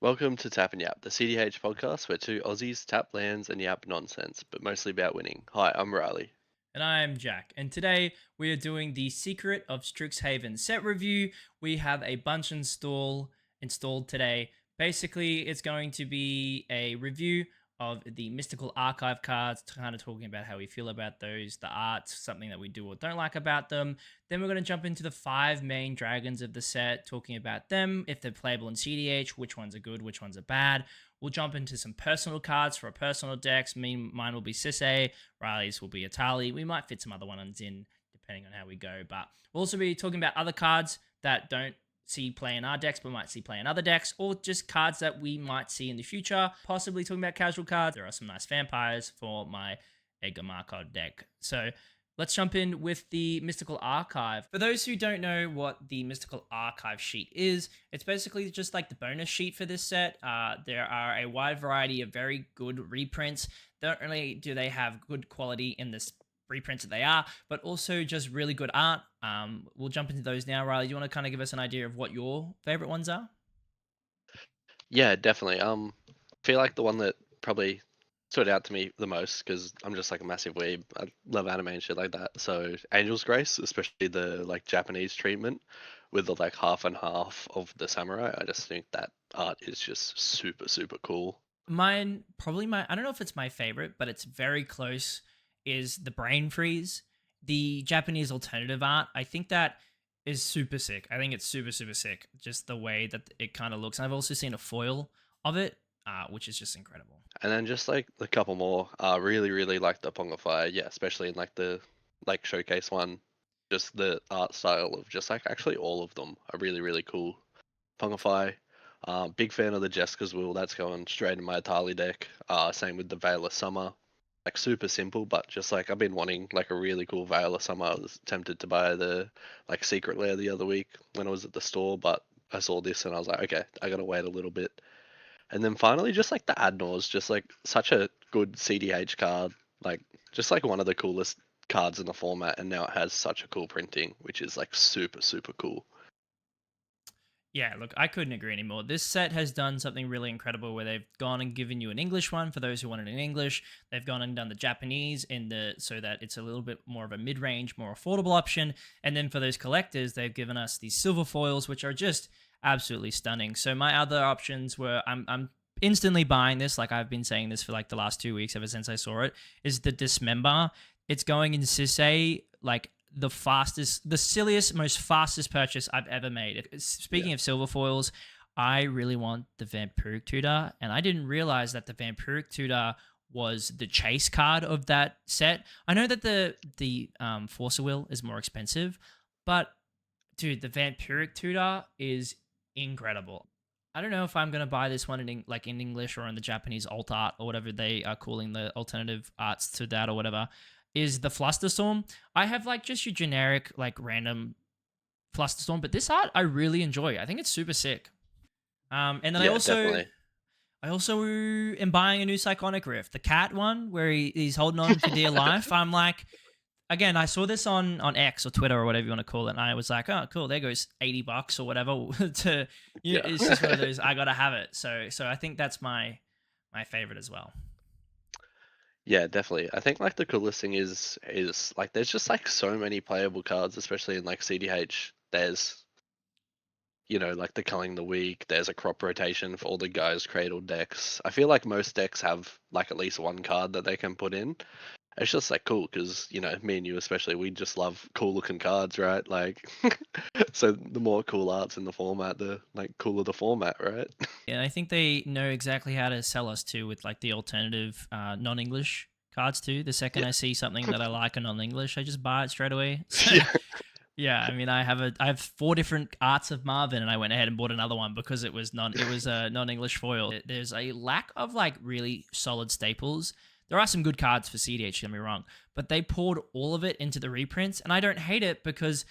Welcome to Tap and Yap, the CDH podcast where two Aussies tap lands and yap nonsense, but mostly about winning. Hi, I'm Riley. And I'm Jack. And today we are doing the Secret of Strixhaven set review. We have a bunch installed today. Basically, it's going to be a review of the mystical archive cards, kind of talking about how we feel about those, the art, something that we do or don't like about them. Then we're going to jump into the five main dragons of the set, talking about them, if they're playable in CDH, which ones are good, which ones are bad. We'll jump into some personal cards for our personal decks. Mine will be Sisse, Riley's will be Atali. We might fit some other ones in depending on how we go. But we'll also be talking about other cards that don't see play in our decks, but might see play in other decks, or just cards that we might see in the future. Possibly talking about casual cards. There are some nice vampires for my Edgar Markov deck. So let's jump in with the Mystical Archive. For those who don't know what the Mystical Archive sheet is, it's basically just like the bonus sheet for this set. There are a wide variety of very good reprints. Not only do they have good quality in this reprints that they are, but also just really good art. We'll jump into those now. Riley, do you want to kind of give us an idea of what your favorite ones are? Yeah, definitely. Feel like the one that probably stood out to me the most because I'm just like a massive weeb. I love anime and shit like that. So Angel's Grace, especially the like Japanese treatment with the like half and half of the samurai. I just think that art is just super super cool. Mine, probably I don't know if it's my favorite, but it's very close, is the Brain Freeze. The Japanese alternative art. I think that is super sick. I think it's super, super sick. Just the way that it kind of looks. And I've also seen a foil of it, which is just incredible. And then just like a couple more, really really like the Ponga Fire. Yeah, especially in like the like showcase one. Just the art style of just like actually all of them are really really cool. Pongify. Big fan of the Jessica's Will. That's going straight in my Atali deck. Same with the Veil of Summer. Like super simple, but just like I've been wanting like a really cool Veil of Summer. I was tempted to buy the like Secret Lair the other week when I was at the store, but I saw this and I was like, okay, I gotta wait a little bit. And then finally, just like the Adnors, just like such a good CDH card. Like just like one of the coolest cards in the format, and now it has such a cool printing, which is like super super cool. Yeah, look, I couldn't agree anymore. This set has done something really incredible where they've gone and given you an English one for those who want it in English. They've gone and done the Japanese in the so that it's a little bit more of a mid-range, more affordable option. And then for those collectors, they've given us these silver foils, which are just absolutely stunning. So my other options were I'm instantly buying this, like I've been saying this for like the last 2 weeks ever since I saw it, is the Dismember. It's going in Sisei like the fastest, the silliest, most fastest purchase I've ever made. Speaking Yeah. of silver foils, I really want the Vampiric Tutor, and I didn't realize that the Vampiric Tutor was the chase card of that set. I know that the Force of Will is more expensive, but dude, the Vampiric Tutor is incredible. I don't know if I'm gonna buy this one like in English or in the Japanese alt art or whatever they are calling the alternative arts to that or whatever. Is the Flusterstorm? I have like just your generic like random Flusterstorm, but this art I really enjoy. I think it's super sick. And then I Yeah, also definitely. I also am buying a new Psychonic Rift, the cat one where he's holding on for dear life. I'm like, again, I saw this on X or Twitter or whatever you want to call it, and I was like, oh, cool, there goes $80 or whatever. To Yeah. it's just one of those I gotta have it. So I think that's my favorite as well. Yeah, definitely. I think like the coolest thing is like there's just like so many playable cards, especially in like CDH. There's like the Culling the Weak, there's a crop rotation for all the guys cradle decks. I feel like most decks have like at least one card that they can put in. It's just like cool because me and you especially, we just love cool looking cards, right? Like so the more cool arts in the format, the like cooler the format, right? Yeah, I think they know exactly how to sell us too with like the alternative non-English cards too. The second Yeah. I see something that I like in non-English, I just buy it straight away. So Yeah. yeah, I mean, I have four different arts of Marvin, and I went ahead and bought another one because it was a non-English foil. There's a lack of like really solid staples. There are some good cards for CDH, don't get me wrong, but they poured all of it into the reprints, and I don't hate it because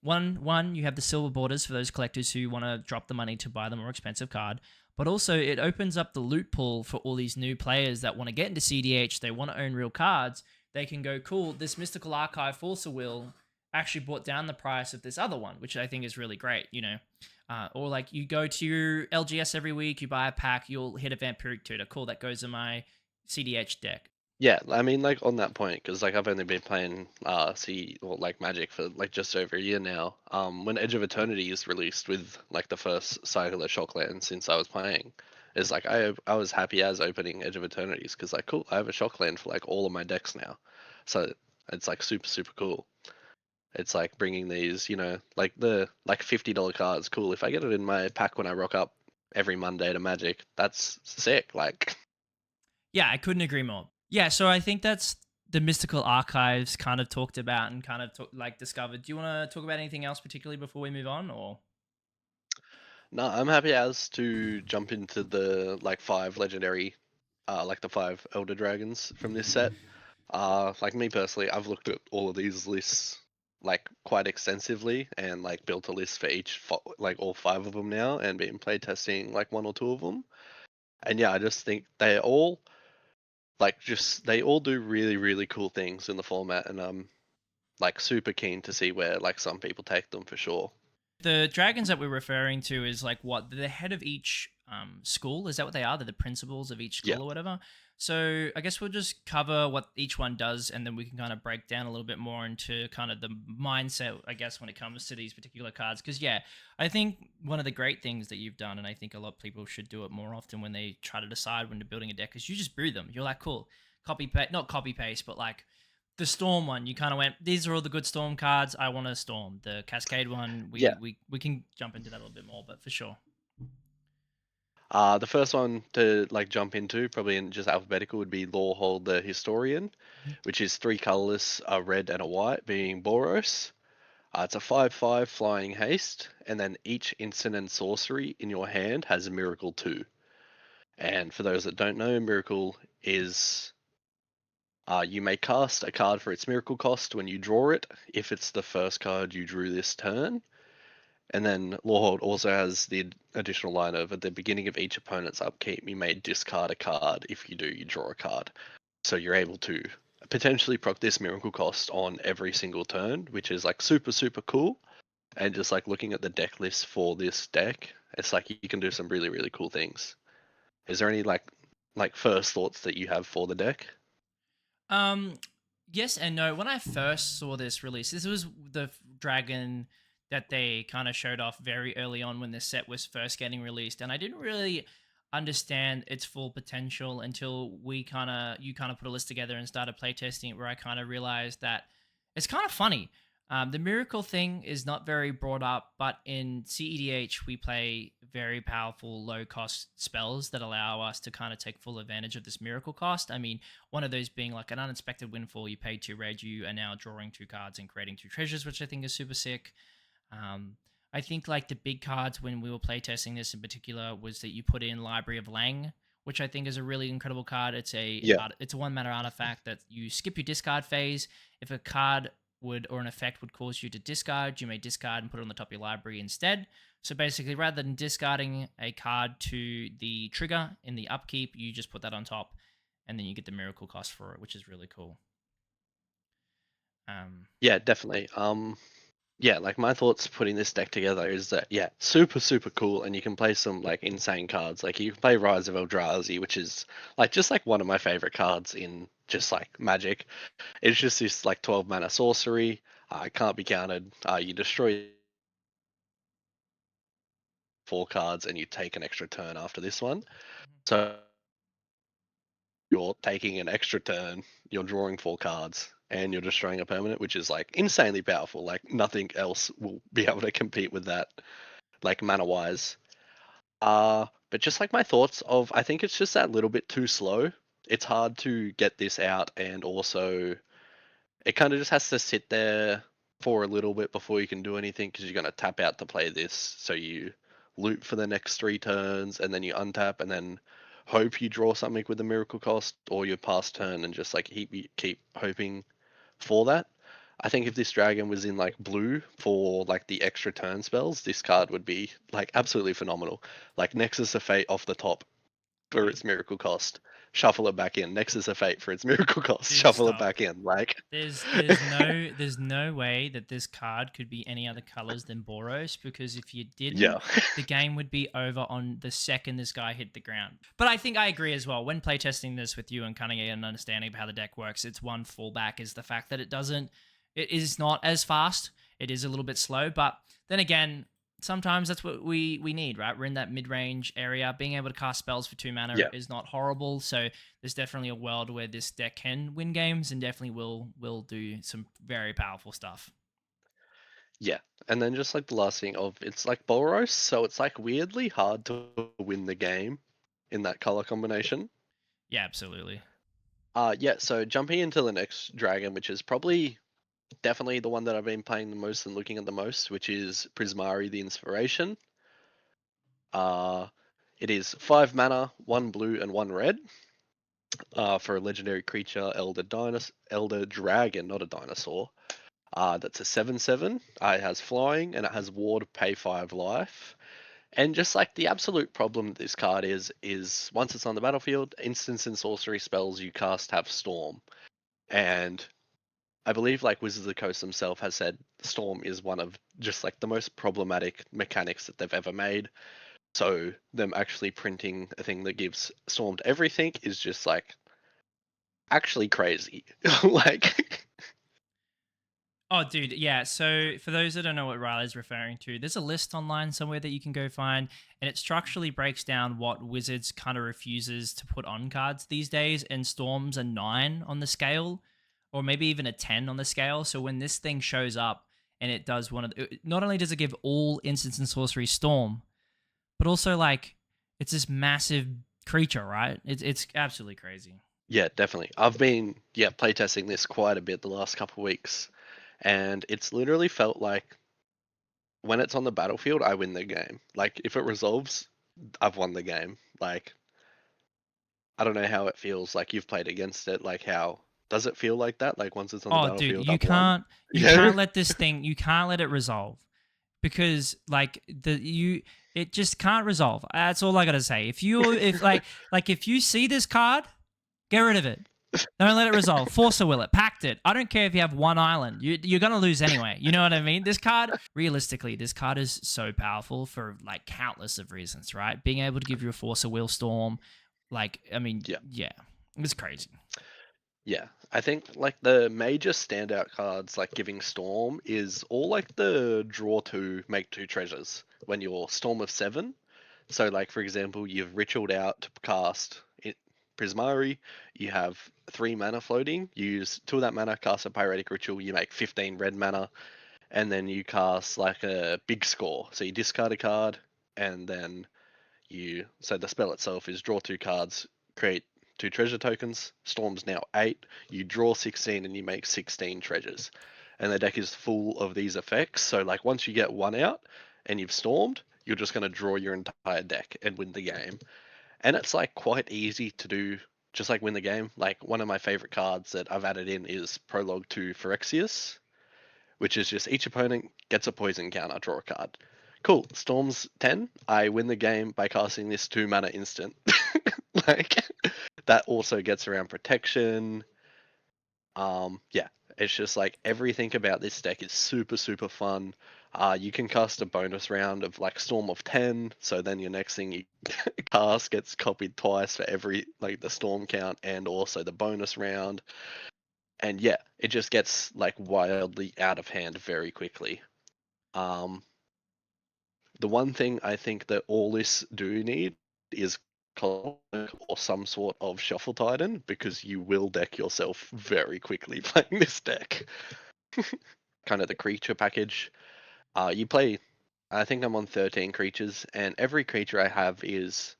one you have the silver borders for those collectors who want to drop the money to buy the more expensive card, but also it opens up the loot pool for all these new players that want to get into CDH. They want to own real cards. They can go, cool, this Mystical Archive Force of Will actually brought down the price of this other one, which I think is really great. Or like you go to your LGS every week, you buy a pack, you'll hit a Vampiric Tutor. Cool, that goes in my CDH deck. Yeah, I mean, like on that point, because like I've only been playing C or like Magic for like just over a year now. When Edge of Eternity is released with like the first cycle of Shockland since I was playing, it's like I was happy as opening Edge of Eternities because like cool, I have a Shockland for like all of my decks now, so it's like super cool. It's like bringing these, like the like $50 cards. Cool, if I get it in my pack when I rock up every Monday to Magic, that's sick. Like, Yeah, I couldn't agree more. Yeah, so I think that's the mystical archives kind of talked about and kind of like discovered. Do you want to talk about anything else particularly before we move on, or? no, I'm happy as to jump into the like five legendary, like the five Elder Dragons from this set. Like me personally, I've looked at all of these lists like quite extensively and like built a list for each, like all five of them now, and been playtesting like one or two of them. And yeah, I just think they all they all do really cool things in the format, and I'm like super keen to see where like some people take them for sure. The dragons that we're referring to is like what the head of each school. Is that what they are? They're the principals of each Yeah, school or whatever. So I guess we'll just cover what each one does, and then we can kind of break down a little bit more into kind of the mindset, I guess, when it comes to these particular cards. Because yeah, I think one of the great things that you've done, and I think a lot of people should do it more often when they try to decide when they're building a deck, is you just brew them. You're like, cool, copy paste, not copy paste, but like the storm one, you kind of went, these are all the good storm cards. I want a storm. The cascade one, yeah. we can jump into that a little bit more, but for sure. The first one to like jump into, probably in just alphabetical, would be Lorehold the Historian, Mhm. which is three colorless, a red and a white, being Boros. It's a 5/5 flying haste, and then each instant and sorcery in your hand has a Miracle 2. And for those that don't know, Miracle is you may cast a card for its Miracle cost when you draw it, if it's the first card you drew this turn. And then Lorehold also has the additional line of at the beginning of each opponent's upkeep, you may discard a card. If you do, you draw a card. So you're able to potentially proc this Miracle cost on every single turn, which is like super cool. And just like looking at the deck list for this deck, it's like you can do some really cool things. Is there any like first thoughts that you have for the deck? Um, yes and no. When I first saw this release, this was the dragon that they kind of showed off very early on when the set was first getting released, and I didn't really understand its full potential until you kind of put a list together and started playtesting it, where I kind of realized that it's kind of funny. The miracle thing is not very brought up, but in CEDH we play very powerful low cost spells that allow us to kind of take full advantage of this miracle cost. I mean, one of those being like an unexpected windfall. You paid two red, you are now drawing two cards and creating two treasures, which I think is super sick. Um, I think like the big cards when we were playtesting this in particular was that you put in Library of Lang, which I think is a really incredible card. Yeah. It's a 1 mana artifact that you skip your discard phase. If a card would or an effect would cause you to discard, you may discard and put it on the top of your library instead. So basically, rather than discarding a card to the trigger in the upkeep, you just put that on top, and then you get the miracle cost for it, which is really cool. Um, Yeah, definitely. Yeah, like my thoughts putting this deck together is that yeah, super cool, and you can play some like insane cards. Like you can play Rise of Eldrazi, which is like just like one of my favorite cards in just like Magic. It's just this like 12 mana sorcery. It can't be countered. You destroy four cards and you take an extra turn after this one. So you're taking an extra turn, you're drawing four cards, and you're destroying a permanent, which is like insanely powerful. Like nothing else will be able to compete with that, like mana wise. But just like my thoughts of, I think it's just that little bit too slow. It's hard to get this out, and also it kind of just has to sit there for a little bit before you can do anything because you're going to tap out to play this. So you loop for the next three turns, and then you untap, and then hope you draw something with the miracle cost or your past turn, and just like keep hoping for that. I think if this dragon was in like blue for like the extra turn spells, this card would be like absolutely phenomenal. Like Nexus of Fate off the top. for Dude, its miracle cost, shuffle it back in. Nexus of Fate for its miracle cost, dude, shuffle it stop. back in. Like, There's no way that this card could be any other colors than Boros, because if you yeah, didn't, the game would be over on the second this guy hit the ground. But I think I agree as well. When playtesting this with you and kind of get an understanding of how the deck works, its one fallback is the fact that it is not as fast. It is a little bit slow, but then again, sometimes that's what we need, right? We're in that mid-range area. Being able to cast spells for 2 mana yeah, is not horrible. So there's definitely a world where this deck can win games and definitely will do some very powerful stuff. yeah. And then just like the last thing of it's like Boros, so it's like weirdly hard to win the game in that color combination. Yeah, absolutely. Yeah. So jumping into the next dragon, which is probably definitely the one that I've been playing the most and looking at the most, which is Prismari the Inspiration. Uh, it is 5 mana, 1 blue, and 1 red. For a legendary creature, Elder Dragon, not a dinosaur. That's a 7/7. It has flying and it has ward, pay 5 life. And just like the absolute problem that this card is once it's on the battlefield, instants and sorcery spells you cast have Storm. And I believe like Wizards of the Coast himself has said Storm is one of just like the most problematic mechanics that they've ever made. So them actually printing a thing that gives Storm to everything is just like actually crazy. Like, Oh, dude, yeah. So for those that don't know what Riley's referring to, there's a list online somewhere that you can go find, and it structurally breaks down what Wizards kind of refuses to put on cards these days, and Storm's a 9 on the scale, or maybe even a 10 on the scale. So when this thing shows up and it does not only does it give all instants and sorcery Storm, but also like it's this massive creature, right? It's absolutely crazy. yeah, definitely. I've been playtesting this quite a bit the last couple of weeks, and it's literally felt like when it's on the battlefield, I win the game. Like if it resolves, I've won the game. Like I don't know how it feels. Like you've played against it. Like how does it feel like that? Like once it's on the Oh, dude, battlefield, I've won. Yeah, you can't let it resolve, because like it just can't resolve. That's all I gotta say. If you see this card, get rid of it. Don't let it resolve. Force a will it. Pact it. I don't care if you have one island. You're gonna lose anyway. You know what I mean? This card, realistically, this card is so powerful for like countless of reasons, right? Being able to give you a Force a will storm, like I mean, yeah. yeah, it's crazy. Yeah, I think like the major standout cards like giving Storm is all like the draw two, make two treasures when you're Storm of 7. So like for example, you've ritualed out to cast Prismari, you have 3 mana floating, you use 2 of that mana, cast a Pyretic Ritual, you make 15 red mana, and then you cast like a big score. So you discard a card, and then so the spell itself is draw 2 cards, create 2 treasure tokens. Storm's now 8. You draw 16 and you make 16 treasures. And the deck is full of these effects. So like once you get one out and you've stormed, you're just going to draw your entire deck and win the game. And it's like quite easy to do, just like win the game. Like one of my favorite cards that I've added in is Prologue to Phyrexius, which is just each opponent gets a poison counter, draw a card. Cool. Storm's 10. I win the game by casting this 2 mana instant. Like that also gets around protection. Yeah, it's just like everything about this deck is super super fun. You can cast a bonus round of like Storm of 10, so then your next thing you cast gets copied twice for every like the storm count and also the bonus round. And yeah, it just gets like wildly out of hand very quickly. Um, the one thing I think that all this do need is Colic or some sort of Shuffle Titan, because you will deck yourself very quickly playing this deck. Kind of the creature package. You play, I think I'm on 13 creatures, and every creature I have is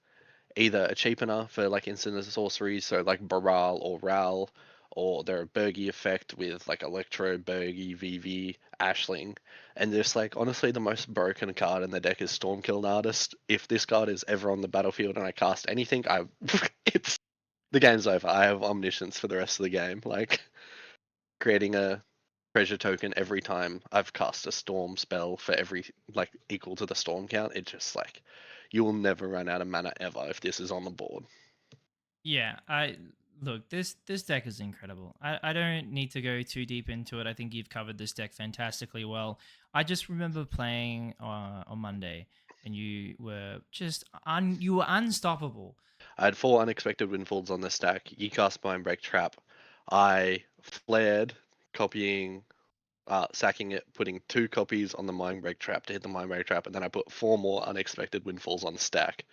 either a cheapener for like instant sorceries, so like Baral or Ral, or they're a Bergie effect with like Electro, Bergie, VV, Ashling. And just like honestly, the most broken card in the deck is Stormkiln Artist. If this card is ever on the battlefield and I cast anything, it's the game's over. I have omniscience for the rest of the game. Like creating a treasure token every time I've cast a storm spell for every like equal to the storm count. It just like you will never run out of mana ever if this is on the board. Yeah, I look, this deck is incredible. I don't need to go too deep into it. I think you've covered this deck fantastically well. I just remember playing on Monday, and you were unstoppable. I had 4 unexpected windfalls on the stack. You cast Mindbreak Trap. I flared, copying, sacking it, putting 2 copies on the Mindbreak Trap to hit the Mindbreak Trap, and then I put 4 more unexpected windfalls on the stack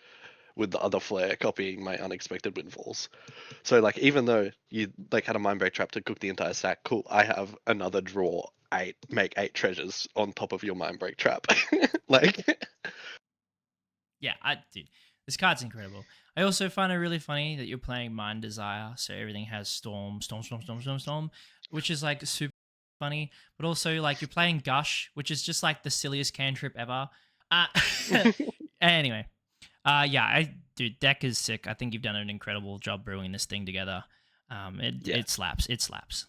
with the other flare copying my unexpected windfalls. So like even though you like had a Mindbreak Trap to cook the entire stack, cool. I have another draw 8, make 8 treasures on top of your Mindbreak Trap. Like Yeah, dude, this card's incredible. I also find it really funny that you're playing Mind Desire, so everything has storm, storm, storm, storm, storm, storm, which is like super funny. But also like you're playing Gush, which is just like the silliest cantrip ever. Uh, anyway, yeah, dude, deck is sick. I think you've done an incredible job brewing this thing together. yeah, It slaps. It slaps.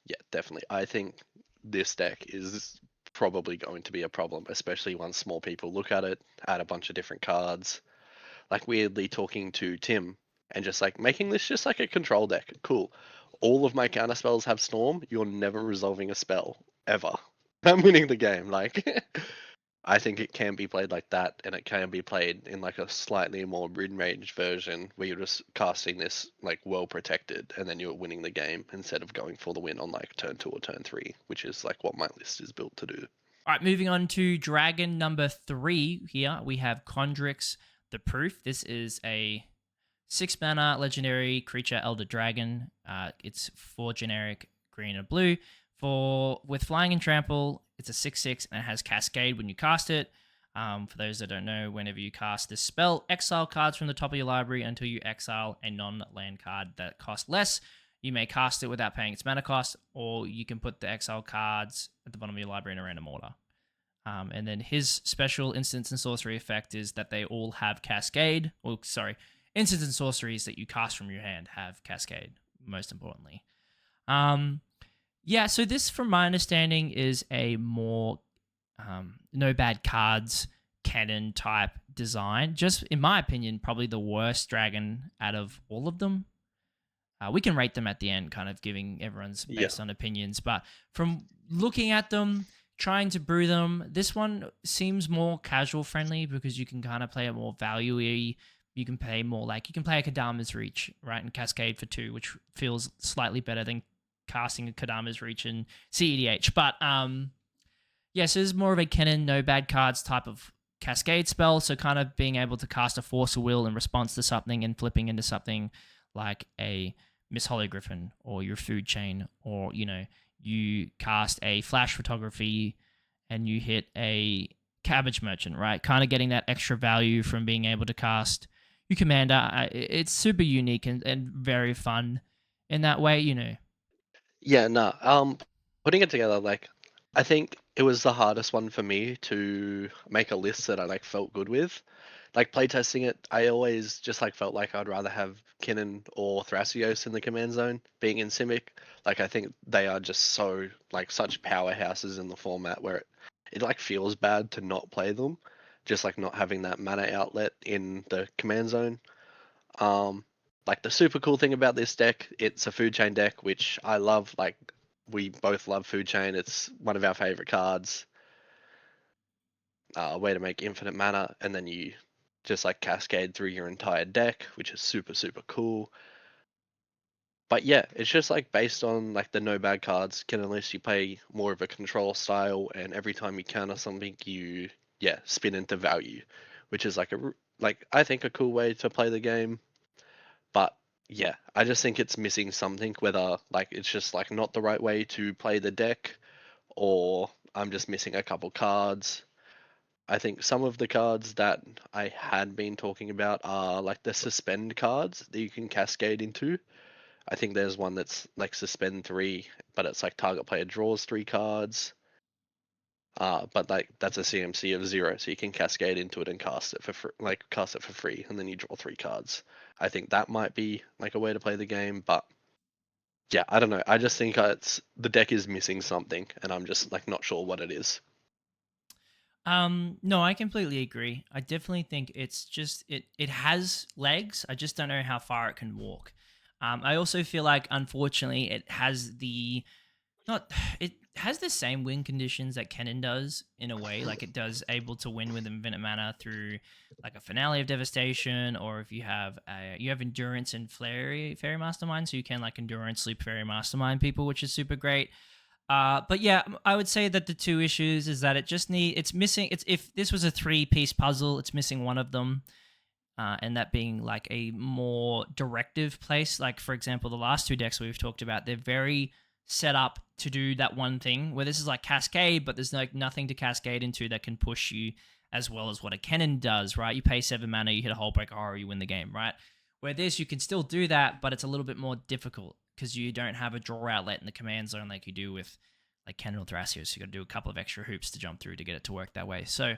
yeah, definitely. I think this deck is probably going to be a problem, especially once small people look at it, add a bunch of different cards. Like weirdly talking to Tim and just like making this just like a control deck. Cool. All of my counter spells have Storm. You're never resolving a spell ever. I'm winning the game. Like I think it can be played like that, and it can be played in like a slightly more mid-range version where you're just casting this like well protected, and then you're winning the game instead of going for the win on like turn 2 or turn 3, which is like what my list is built to do. All right, moving on to Dragon number 3 here. We have Condrix the Proof. This is a 6 mana legendary creature, Elder Dragon. It's 4 generic green and blue. With flying and trample, it's a 6/6 and it has Cascade when you cast it. For those that don't know, whenever you cast this spell, exile cards from the top of your library until you exile a non-land card that costs less. You may cast it without paying its mana cost, or you can put the exile cards at the bottom of your library in a random order. And then his special instants and sorcery effect is that they all have Cascade. Or sorry, instants and sorceries that you cast from your hand have Cascade. Most importantly, yeah. So this, from my understanding, is a more no bad cards cannon type design. Just in my opinion, probably the worst dragon out of all of them. We can rate them at the end, kind of giving everyone's Yeah. based on opinions. But from looking at them, trying to brew them, this one seems more casual friendly because you can kind of play it more value-y. You can play more like you can play a Kadama's Reach, right, and Cascade for 2, which feels slightly better than casting a Kadama's Reach in CEDH. But yeah, so this is more of a Kennen no bad cards type of Cascade spell. So kind of being able to cast a Force of Will in response to something and flipping into something like a Miss Holly Griffin or your Food Chain, or you cast a Flash Photography and you hit a Cabbage Merchant, right? Kind of getting that extra value from being able to cast your commander. It's super unique and very fun in that way. Yeah, no. Putting it together, like, I think it was the hardest one for me to make a list that I like felt good with. Like playtesting it, I always just like felt like I'd rather have Kinnan or Thrasios in the command zone, being in Simic. Like I think they are just so like such powerhouses in the format where it like feels bad to not play them, just like not having that mana outlet in the command zone. Um, like the super cool thing about this deck, it's a food chain deck, which I love. Like we both love food chain. It's one of our favorite cards. A way to make infinite mana, and then you just like cascade through your entire deck, which is super super cool. But yeah, it's just like based on like the no bad cards, can unless you play more of a control style, and every time you counter something, you spin into value, which is like like I think a cool way to play the game. But yeah, I just think it's missing something, whether like it's just like not the right way to play the deck, or I'm just missing a couple cards. I think some of the cards that I had been talking about are like the suspend cards that you can cascade into. I think there's one that's like suspend 3, but it's like target player draws 3 cards. But like that's a CMC of 0, so you can cascade into it and cast it for cast it for free, and then you draw 3 cards. I think that might be like a way to play the game, but yeah, I don't know. I just think it's the deck is missing something, and I'm just like not sure what it is. No, I completely agree. I definitely think it's just it has legs. I just don't know how far it can walk. I also feel like unfortunately it has the not it has the same win conditions that Kennen does in a way. Like it does able to win with infinite mana through like a finale of devastation, or if you have endurance and fairy mastermind, so you can like endurance loop fairy mastermind people, which is super great. But yeah, I would say that the two issues is that it's missing. It's if this was a three-piece puzzle, it's missing one of them, and that being like a more directive place. Like for example, the last two decks we've talked about, they're very set up to do that one thing. Where this is like Cascade, but there's like nothing to cascade into that can push you as well as what a Cannon does. Right? You pay 7 mana, you hit a Hullbreaker Horror, you win the game. Right? Where this, you can still do that, but it's a little bit more difficult because you don't have a draw outlet in the command zone like you do with like Cannon or Thrasios. So you got to do a couple of extra hoops to jump through to get it to work that way. So,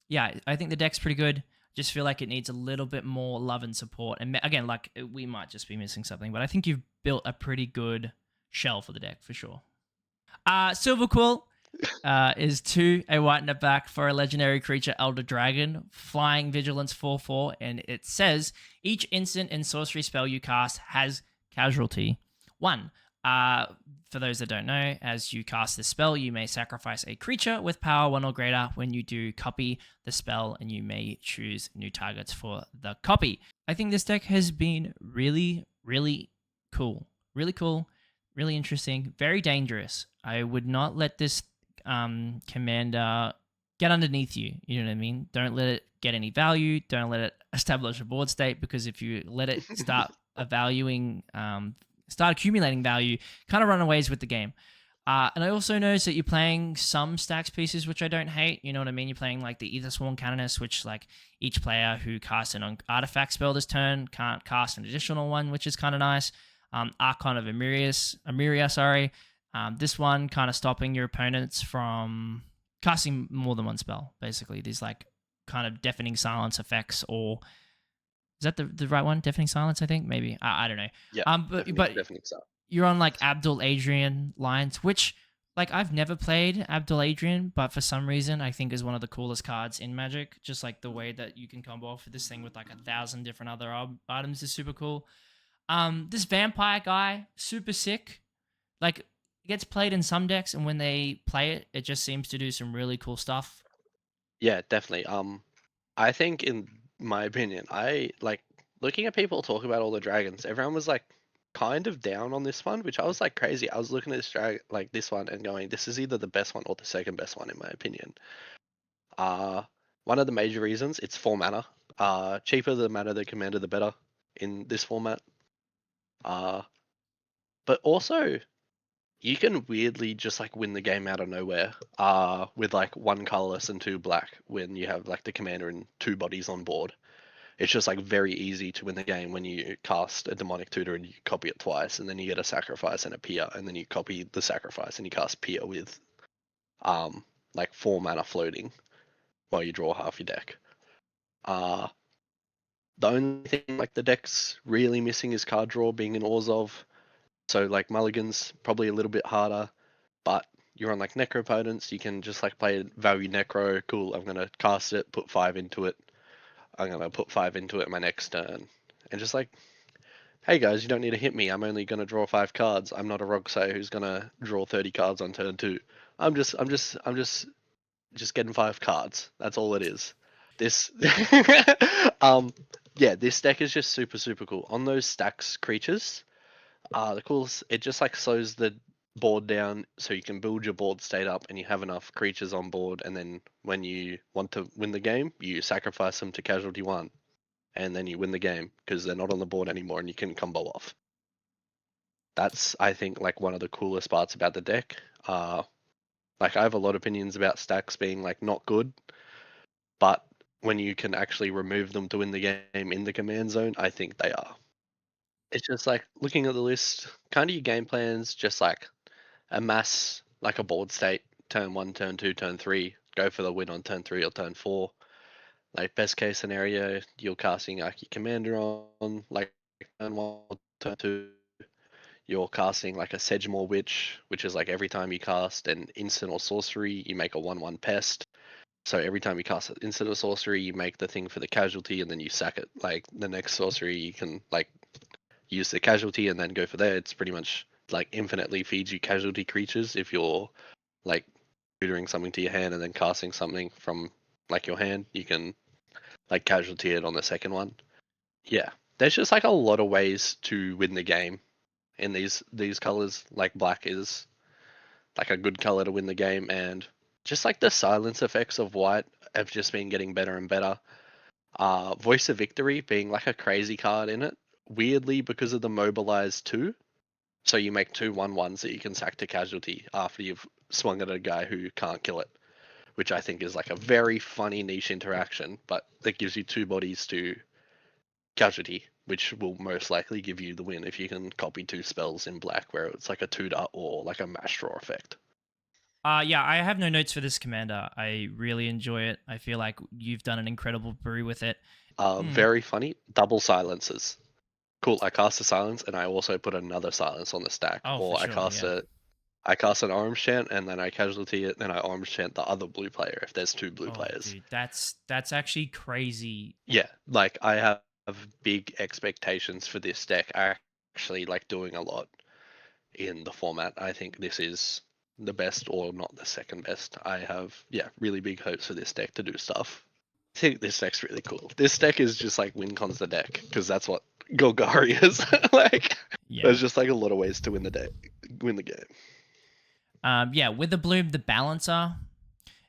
yeah, I think the deck's pretty good. Just feel like it needs a little bit more love and support. And again, like we might just be missing something, but I think you've built a pretty good shell for the deck for sure. Silver Quill is 2, a white and a black for a legendary creature, Elder Dragon, flying vigilance 4/4, and it says each instant and sorcery spell you cast has casualty 1. Uh, for those that don't know, as you cast this spell, you may sacrifice a creature with power 1 or greater. When you do, copy the spell, and you may choose new targets for the copy. I think this deck has been really, really cool. Really cool, really interesting, very dangerous. I would not let this commander get underneath you. You know what I mean? Don't let it get any value. Don't let it establish a board state, because if you let it start start accumulating value, kind of run aways with the game. And I also noticed that you're playing some stacks pieces, which I don't hate. You know what I mean? You're playing like the Ether Sworn Canonist, which like each player who casts an artifact spell this turn can't cast an additional one, which is kind of nice. Archon of Amiria, sorry. This one kind of stopping your opponents from casting more than one spell. Basically, these like kind of deafening silence effects, or is that the right one? Deafening silence, I think maybe. I don't know. Yeah, But definitely so. you're on like Abdul Adrian lines, which like I've never played Abdul Adrian, but for some reason I think is one of the coolest cards in Magic. Just like the way that you can combo off this thing with like 1,000 different other items is super cool. This vampire guy, super sick. Like it gets played in some decks, and when they play it, it just seems to do some really cool stuff. Yeah, definitely. I think in my opinion, I like looking at people talk about all the dragons. Everyone was like kind of down on this one, which I was like crazy. I was looking at this this one and going, this is either the best one or the second best one in my opinion. Uh One of the major reasons, it's 4 mana. Cheaper the mana the commander, the better in this format. Uh but also you can weirdly just like win the game out of nowhere. With like 1 colorless and 2 black when you have like the commander and 2 bodies on board. It's just like very easy to win the game when you cast a demonic tutor and you copy it twice, and then you get a sacrifice and a Pier, and then you copy the sacrifice and you cast Pier with like 4 mana floating while you draw half your deck. Uh the only thing like the deck's really missing is card draw being in Orzhov. So like Mulligan's probably a little bit harder, but you're on like Necropotence, you can just like play value Necro, cool, I'm gonna cast it, put 5 into it. I'm gonna put 5 into it my next turn. And just like, hey guys, you don't need to hit me. I'm only gonna draw 5 cards. I'm not a Roxay who's gonna draw 30 cards on turn 2. I'm just getting 5 cards. That's all it is. This um yeah, this deck is just super super cool. On those stacks creatures, the coolest, it just like slows the board down so you can build your board state up and you have enough creatures on board, and then when you want to win the game, you sacrifice them to casualty 1, and then you win the game because they're not on the board anymore and you can combo off. That's, I think, like one of the coolest parts about the deck. Like I have a lot of opinions about stacks being like not good, but when you can actually remove them to win the game in the command zone, I think they are. It's just like looking at the list, kind of your game plans, just like amass like a board state, turn 1, turn 2, turn 3, go for the win on turn 3 or turn 4. Like best case scenario, you're casting like your commander on like turn 1, turn 2. you're casting like a Sedgemoor Witch, which is like every time you cast an instant or sorcery, you make a 1/1 pest. So every time you cast an instant or sorcery, you make the thing for the casualty and then you sack it. Like the next sorcery, you can like use the casualty and then go for there. It's pretty much like infinitely feeds you casualty creatures if you're like tutoring something to your hand and then casting something from like your hand. You can like casualty it on the second one. Yeah, there's just like a lot of ways to win the game in these colors. Like black is like a good color to win the game, and just like the silence effects of white have just been getting better and better. Voice of Victory being like a crazy card in it, weirdly because of the mobilize 2. So you make 2/1/1s that you can sack to casualty after you've swung at a guy who can't kill it, which I think is like a very funny niche interaction, but that gives you 2 bodies to casualty, which will most likely give you the win if you can copy 2 spells in black where it's like a tutor or like a mash draw effect. Yeah, I have no notes for this commander. I really enjoy it. I feel like you've done an incredible brew with it. Mm. Very funny, double silences. Cool, I cast a silence and I also put another silence on the stack. Oh, for Or sure. Yeah. I cast an orange chant and then I casualty it, then I orange chant the other blue player if there's 2 blue Oh, players. dude, that's actually crazy. Yeah, like I have big expectations for this deck. I actually like doing a lot in the format. I think this is the best or not the second best. I have really big hopes for this deck to do stuff. I think this deck's really cool. This deck is just like win cons the deck because that's what Golgari is. Like Yeah. there's just like a lot of ways to win the deck, win the game. Yeah, with the Bloom, the Balancer,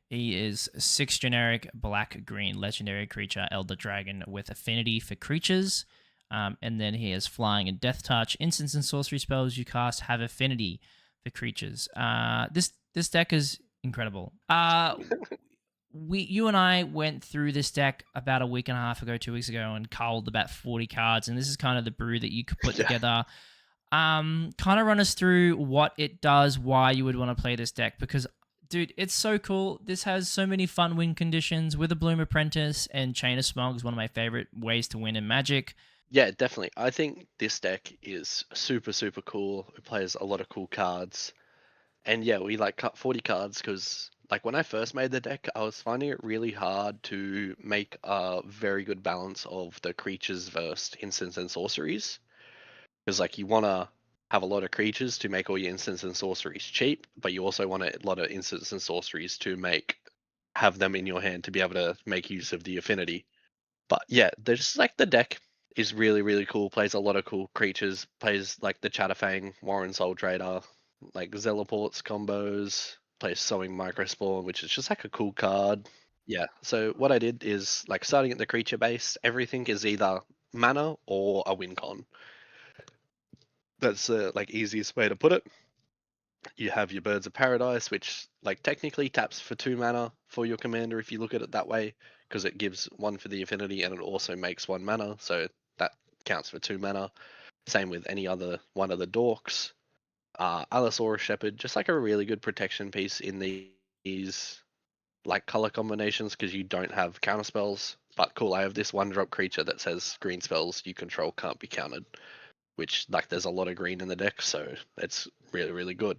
he is 6 generic black green legendary creature, Elder Dragon with affinity for creatures. And then he has flying and death touch. Instants and sorcery spells you cast have affinity for creatures. This deck is incredible. You and I went through this deck about a week and a half ago, 2 weeks ago, and culled about 40 cards. And this is kind of the brew that you could put Yeah. together. Kind of run us through what it does, why you would want to play this deck, because dude, it's so cool. This has so many fun win conditions with a Bloom Apprentice, and Chain of Smog is one of my favorite ways to win in Magic. Yeah, definitely. I think this deck is super, super cool. It plays a lot of cool cards. And yeah, we like cut 40 cards because like when I first made the deck, I was finding it really hard to make a very good balance of the creatures versus instants and sorceries. Because like you want to have a lot of creatures to make all your instants and sorceries cheap, but you also want a lot of instants and sorceries to have them in your hand to be able to make use of the affinity. But yeah, there's like the deck is really, really cool. Plays a lot of cool creatures. Plays like the Chatterfang, Warren Soul Trader, like Zelaports combos. Plays Sowing Microspawn, which is just like a cool card. Yeah. So what I did is like starting at the creature base, everything is either mana or a win con. That's the like easiest way to put it. You have your Birds of Paradise, which like technically taps for 2 mana for your commander if you look at it that way, because it gives 1 for the affinity and it also makes 1 mana, so that counts for 2 mana. Same with any other one of the dorks. Allosaurus Shepherd, just like a really good protection piece in these like color combinations because you don't have counter spells. But cool, I have this 1-drop creature that says green spells you control can't be countered, which like there's a lot of green in the deck, so it's really, really good.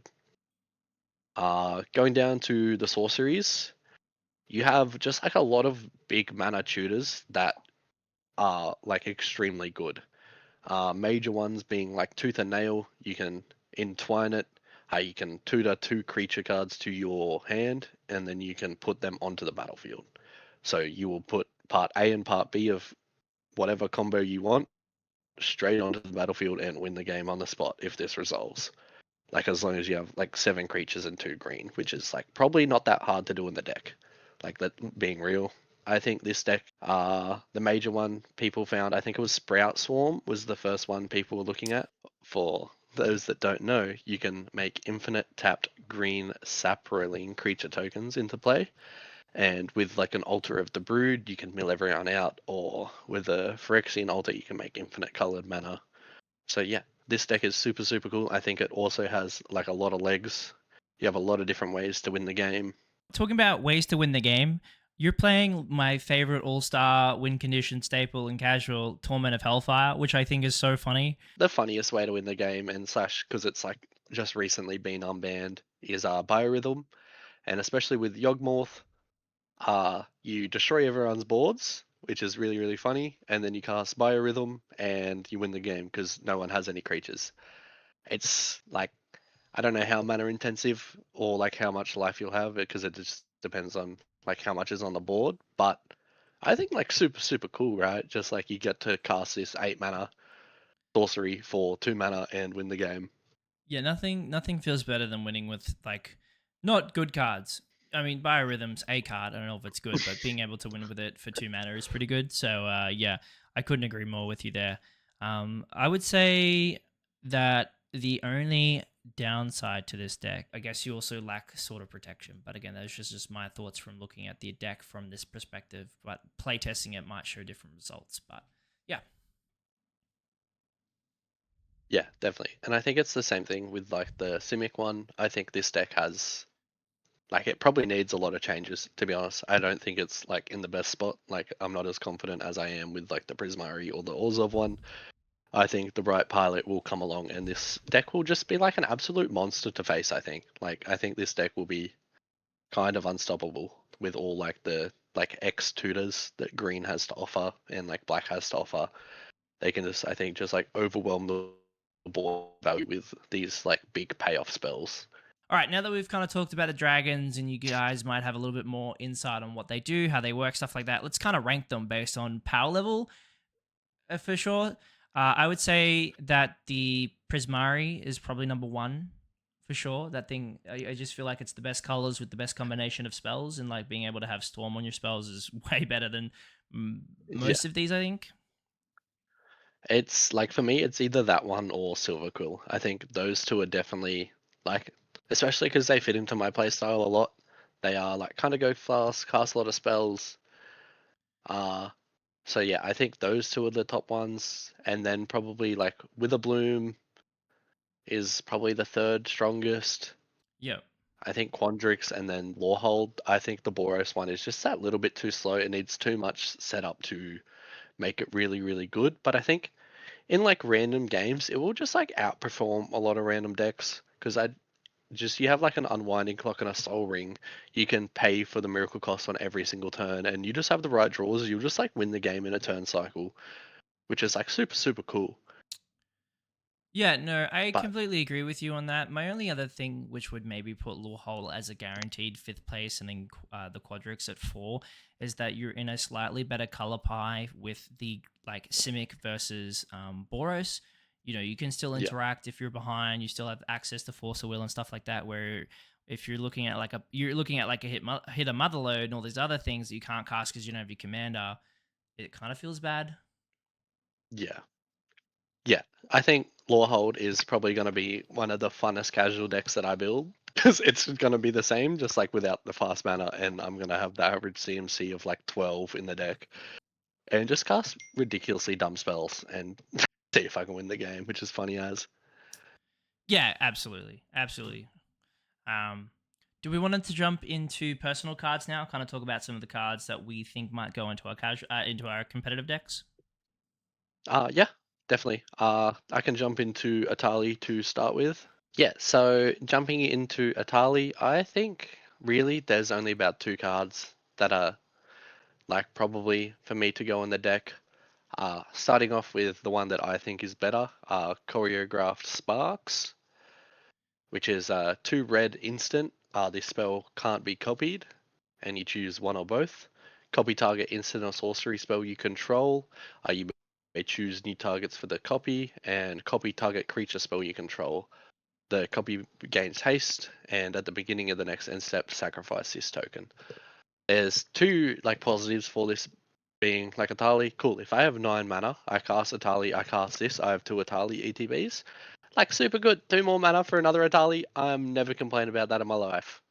Going down to the sorceries, you have just like a lot of big mana tutors that are like extremely good. Major ones being like Tooth and Nail, you can entwine it. You can tutor 2 creature cards to your hand, and then you can put them onto the battlefield. So you will put part A and part B of whatever combo you want straight onto the battlefield and win the game on the spot if this resolves. Like as long as you have like 7 creatures and 2 green, which is like probably not that hard to do in the deck. Like that being real. I think this deck, the major one people found, I think it was Sprout Swarm was the first one people were looking at. For those that don't know, you can make infinite tapped green saproling creature tokens into play. And with like an Altar of the Brood, you can mill everyone out, or with a Phyrexian Altar, you can make infinite colored mana. So yeah, this deck is super, super cool. I think it also has like a lot of legs. You have a lot of different ways to win the game. Talking about ways to win the game, You're playing my favorite all star win condition staple and casual Torment of Hellfire, which I think is so funny. The funniest way to win the game, and slash because it's like just recently been unbanned, is biorhythm, and especially with Yogmoth, you destroy everyone's boards, which is really really funny, and then you cast biorhythm and you win the game because no one has any creatures. It's like I don't know how mana intensive or like how much life you'll have because it just depends on like how much is on the board, but I think like super super cool, right? Just like you get to cast this 8 mana sorcery for 2 mana and win the game. Yeah, nothing feels better than winning with like not good cards. I mean, Biorhythm's a card. I don't know if it's good, but being able to win with it for 2 mana is pretty good. So yeah, I couldn't agree more with you there. I would say that the only downside to this deck, I guess you also lack sort of protection. But again, that's just my thoughts from looking at the deck from this perspective. But playtesting it might show different results. But yeah, Yeah, definitely. And I think it's the same thing with like the Simic one. I think this deck has like it probably needs a lot of changes, to be honest. I don't think it's like in the best spot. Like I'm not as confident as I am with like the Prismari or the Orzhov one. I think the right pilot will come along and this deck will just be like an absolute monster to face, I think. Like I think this deck will be kind of unstoppable with all like the like X tutors that green has to offer and like black has to offer. They can just I think just like overwhelm the board value with these like big payoff spells. all right, now that we've kind of talked about the dragons and you guys might have a little bit more insight on what they do, how they work, stuff like that, let's kind of rank them based on power level for sure. I would say that the Prismari is probably number one for sure. That thing, I just feel like it's the best colors with the best combination of spells, and like being able to have Storm on your spells is way better than Yeah. most of these, I think. It's like for me, it's either that one or Silver Quill. I think those two are definitely like, especially because they fit into my playstyle a lot. They are like kind of go fast, cast a lot of spells. Uh, so yeah, I think those two are the top ones, and then probably like Witherbloom is probably the third strongest. Yep. I think Quandrix and then Lorehold. I think the Boros one is just that little bit too slow. It needs too much setup to make it really, really good. But I think in like random games, it will just like outperform a lot of random decks because I just you have like an unwinding clock and a soul ring. You can pay for the miracle cost on every single turn, and you just have the right draws. You'll just like win the game in a turn cycle, which is like super super cool. Yeah, no, I But completely agree with you on that. My only other thing, which would maybe put Lawhole as a guaranteed fifth place and then the Quadrix at four, is that you're in a slightly better color pie with the like Simic versus Boros. You know, you can still yeah, interact if you're behind. You still have access to Force of Will and stuff like that. Where if you're looking at like a hit a mother load and all these other things that you can't cast because you don't have your commander, it kind of feels bad. yeah, yeah. I think Lorehold is probably going to be one of the funnest casual decks that I build because it's going to be the same, just like without the fast mana, and I'm going to have the average CMC of like 12 in the deck and just cast ridiculously dumb spells and see if I can win the game, which is funny as. Yeah, absolutely, absolutely. Um, do we want to jump into personal cards now? Kind of talk about some of the cards that we think might go into our into our competitive decks. Yeah, definitely. I can jump into Atali to start with. Yeah, so jumping into Atali, I think really there's only about two cards that are like probably for me to go in the deck. Starting off with the one that I think is better, Choreographed Sparks, which is 2 red instant. This spell can't be copied, and you choose one or both. Copy target instant or sorcery spell you control. You may choose new targets for the copy, and copy target creature spell you control. The copy gains haste, and at the beginning of the next end step, sacrifice this token. There's two like positives for this being like Atali. Cool. If I have 9 mana, I cast Atali, I cast this, I have 2 Atali ETBs. Like super good. 2 more mana for another Atali. I'm never complained about that in my life.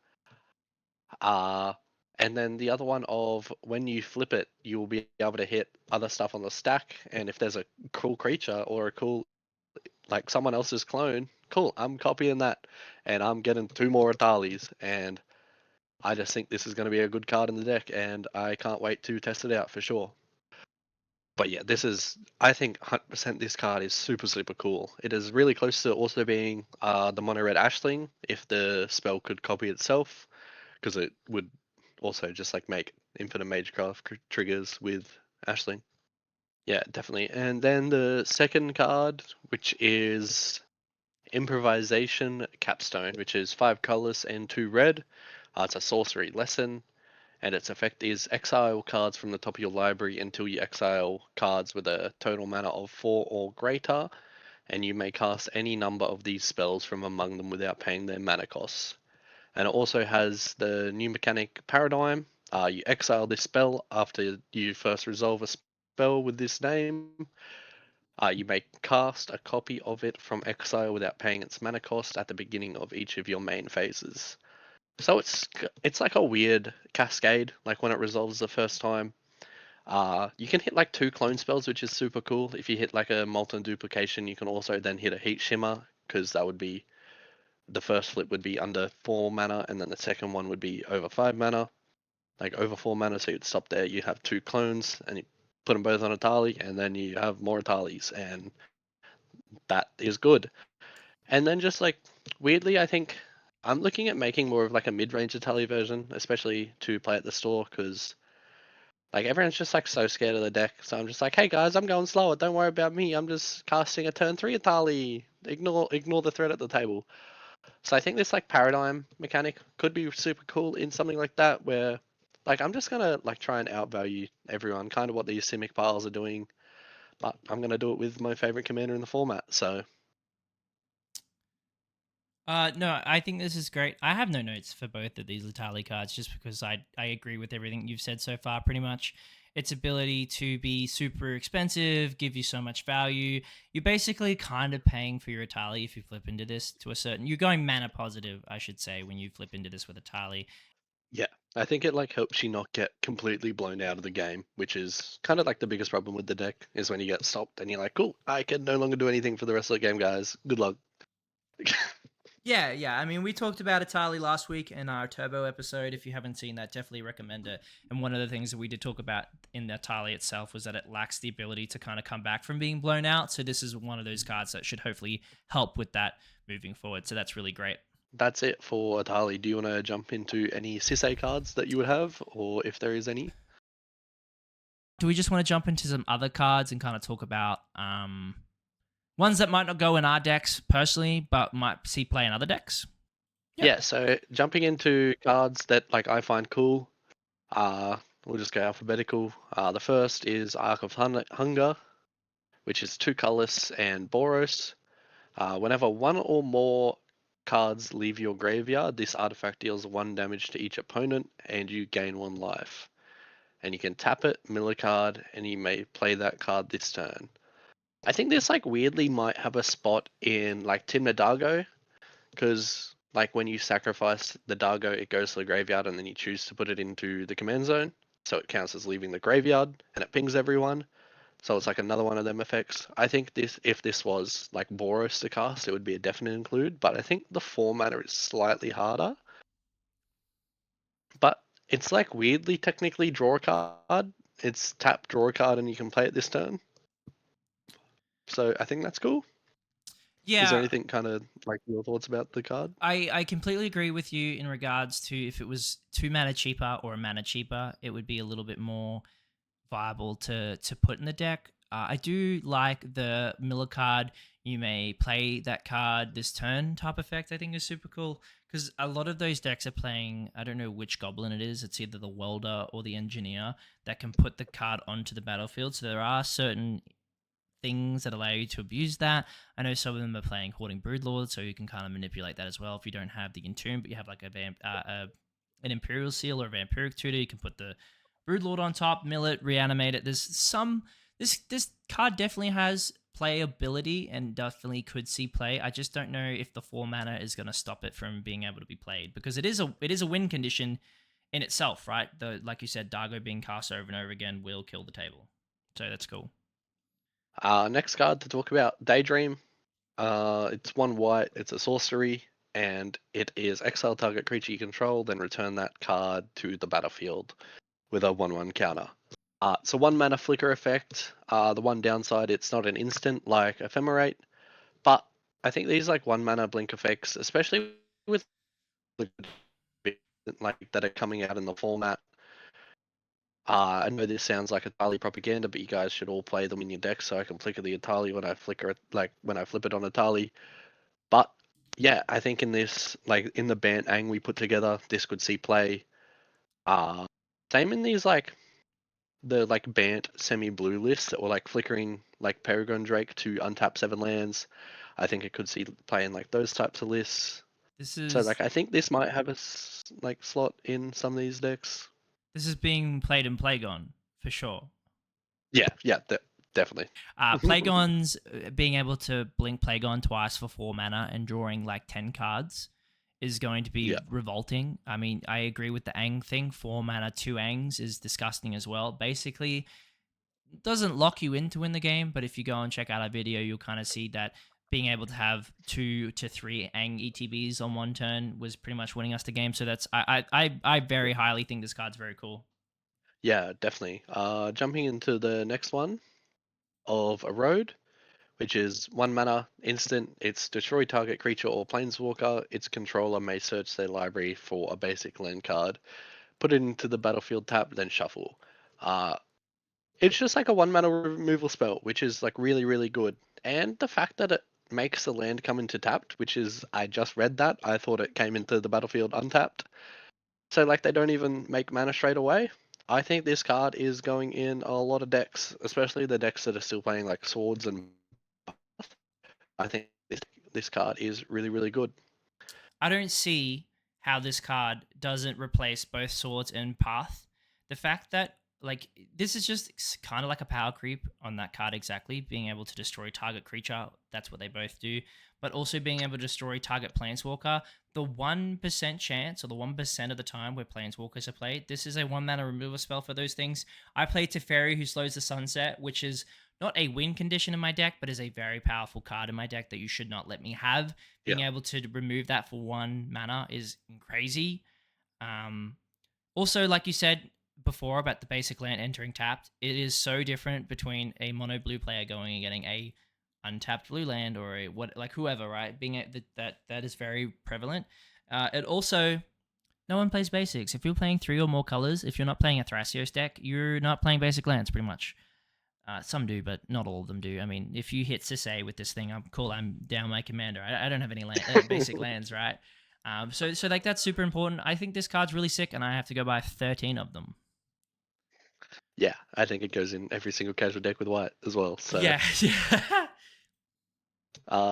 Uh and then the other one of when you flip it, you will be able to hit other stuff on the stack. And if there's a cool creature or a cool like someone else's clone, cool, I'm copying that. And I'm getting 2 more Atalis. And I just think this is going to be a good card in the deck, and I can't wait to test it out for sure. But yeah, I think 100% this card is super, super cool. It is really close to also being the mono red Ashling if the spell could copy itself, because it would also just like make infinite Magecraft triggers with Ashling. Yeah, definitely. And then the second card, which is Improvisation Capstone, which is 5 colorless and 2 red. It's a sorcery lesson, and its effect is exile cards from the top of your library until you exile cards with a total mana of 4 or greater, and you may cast any number of these spells from among them without paying their mana costs. And it also has the new mechanic Paradigm. You exile this spell after you first resolve a spell with this name. You may cast a copy of it from exile without paying its mana cost at the beginning of each of your main phases. So it's like a weird cascade. Like when it resolves the first time, you can hit like 2 clone spells, which is super cool. If you hit like a Molten Duplication, you can also then hit a Heat Shimmer, because that would be the first flip would be under 4 mana, and then the second one would be over 5 mana, like over 4 mana. So you'd stop there. You have 2 clones, and you put them both on a Tali, and then you have more Talis, and that is good. And then just like weirdly, I think I'm looking at making more of like a mid-range Atali version, especially to play at the store, because like everyone's just like so scared of the deck. So I'm just like, hey guys, I'm going slower. Don't worry about me. I'm just casting a turn 3 Atali. Ignore the threat at the table. So I think this like paradigm mechanic could be super cool in something like that, where like I'm just gonna like try and outvalue everyone, kind of what these Simic piles are doing, but I'm gonna do it with my favorite commander in the format. So No, I think this is great. I have no notes for both of these Latali cards just because I agree with everything you've said so far, pretty much. Its ability to be super expensive, give you so much value. You're basically kind of paying for your Atali if you flip into this to a certain. You're going mana positive, I should say, when you flip into this with Atali. yeah, I think it like helps you not get completely blown out of the game, which is kind of like the biggest problem with the deck is when you get stopped and you're like, cool, I can no longer do anything for the rest of the game, guys. Good luck. Yeah, yeah. I mean, we talked about Itali last week in our Turbo episode. If you haven't seen that, definitely recommend it. And one of the things that we did talk about in the Itali itself was that it lacks the ability to kind of come back from being blown out. So this is one of those cards that should hopefully help with that moving forward. So that's really great. That's it for Atali. Do you want to jump into any Sisei cards that you would have, or if there is any? Do we just want to jump into some other cards and kind of talk about ones that might not go in our decks personally, but might see play in other decks? Yeah. Yeah, so jumping into cards that like I find cool, we'll just go alphabetical. The first is Arc of Hunger, which is 2 colorless and Boros. Whenever 1 or more cards leave your graveyard, this artifact deals 1 damage to each opponent, and you gain 1 life. And you can tap it, mill a card, and you may play that card this turn. I think this like weirdly might have a spot in like Timna Dargo, because like when you sacrifice the Dargo, it goes to the graveyard, and then you choose to put it into the command zone, so it counts as leaving the graveyard, and it pings everyone. So it's like another one of them effects. I think this, if this was like Boros to cast, it would be a definite include, but I think the 4 mana is slightly harder. But it's like weirdly technically draw a card. It's tap, draw a card, and you can play it this turn. So I think that's cool. Is there Yeah, anything kind of like your thoughts about the card? I completely agree with you in regards to if it was 2 mana cheaper or a mana cheaper, it would be a little bit more viable to put in the deck. I do like the Miller card. You may play that card this turn type effect. I think is super cool because a lot of those decks are playing. I don't know which goblin it is. It's either the welder or the engineer that can put the card onto the battlefield. So there are certain things that allow you to abuse that. I know some of them are playing Hoarding Broodlord, so you can kind of manipulate that as well. If you don't have the Entomb, but you have like an Imperial Seal or a Vampiric Tutor, you can put the Broodlord on top, mill it, reanimate it. There's some this card definitely has playability and definitely could see play. I just don't know if the 4 mana is going to stop it from being able to be played because it is a win condition in itself, right? The like you said, Dargo being cast over and over again will kill the table, so that's cool. Next card to talk about, Daydream. It's 1 white. It's a sorcery. and it is exile target creature you control, then return that card to the battlefield with a 1/1 counter. So 1 mana flicker effect. The one downside, it's not an instant like Ephemerate, but I think these like 1 mana blink effects, especially with like that are coming out in the format. I know this sounds like Atali propaganda, but you guys should all play them in your deck so I can flicker the Atali when I flicker it, like when I flip it on Atali. But yeah, I think in this, like in the Bant Ang we put together, this could see play. Same in these like the like Bant semi-blue lists that were like flickering like Peregrine Drake to untap 7 lands. I think it could see play in like those types of lists. This So is like I think this might have a like slot in some of these decks. this is being played in Plagon for sure. Yeah, yeah, definitely. Plagon's being able to blink Plagon twice for 4 mana and drawing like 10 cards is going to be Yeah. revolting. I mean, I agree with the Ang thing. 4 mana, 2 Angs is disgusting as well. Basically, doesn't lock you in to win the game, but if you go and check out our video, you'll kind of see that being able to have 2 to 3 Ang ETBs on one turn was pretty much winning us the game. So that's I very highly think this card's very cool. Yeah, definitely. Jumping into the next one of Erode, which is 1 mana instant. It's destroy target creature or planeswalker. Its controller may search their library for a basic land card, put it into the battlefield tap, then shuffle. Uh, it's just like a 1 mana removal spell, which is like really, really good. And the fact that it makes the land come into tapped, which is, I just read that. I thought it came into the battlefield untapped. So like they don't even make mana straight away. I think this card is going in a lot of decks, especially the decks that are still playing like swords and. I think this card is really, really good. I don't see how this card doesn't replace both swords and path. The fact that like this is just kind of like a power creep on that card exactly, being able to destroy target creature. That's what they both do, but also being able to destroy target planeswalker. The 1% chance, or the 1% of the time where planeswalkers are played, this is a 1 mana removal spell for those things. I play Teferi, who slows the sunset, which is not a win condition in my deck, but is a very powerful card in my deck that you should not let me have. Being Yeah. able to remove that for 1 mana is crazy. Also, like you said before about the basic land entering tapped, it is so different between a mono blue player going and getting a untapped blue land or a what like whoever, right? Being that is very prevalent. It also no one plays basics. If you're playing 3 or more colors, if you're not playing a Thrasios deck, you're not playing basic lands pretty much. Some do, but not all of them do. I mean, if you hit Sisay with this thing, I'm cool. I'm down my commander. I don't have any basic lands, right? So like that's super important. I think this card's really sick, and I have to go buy 13 of them. Yeah, I think it goes in every single casual deck with white as well. So Yeah, yeah.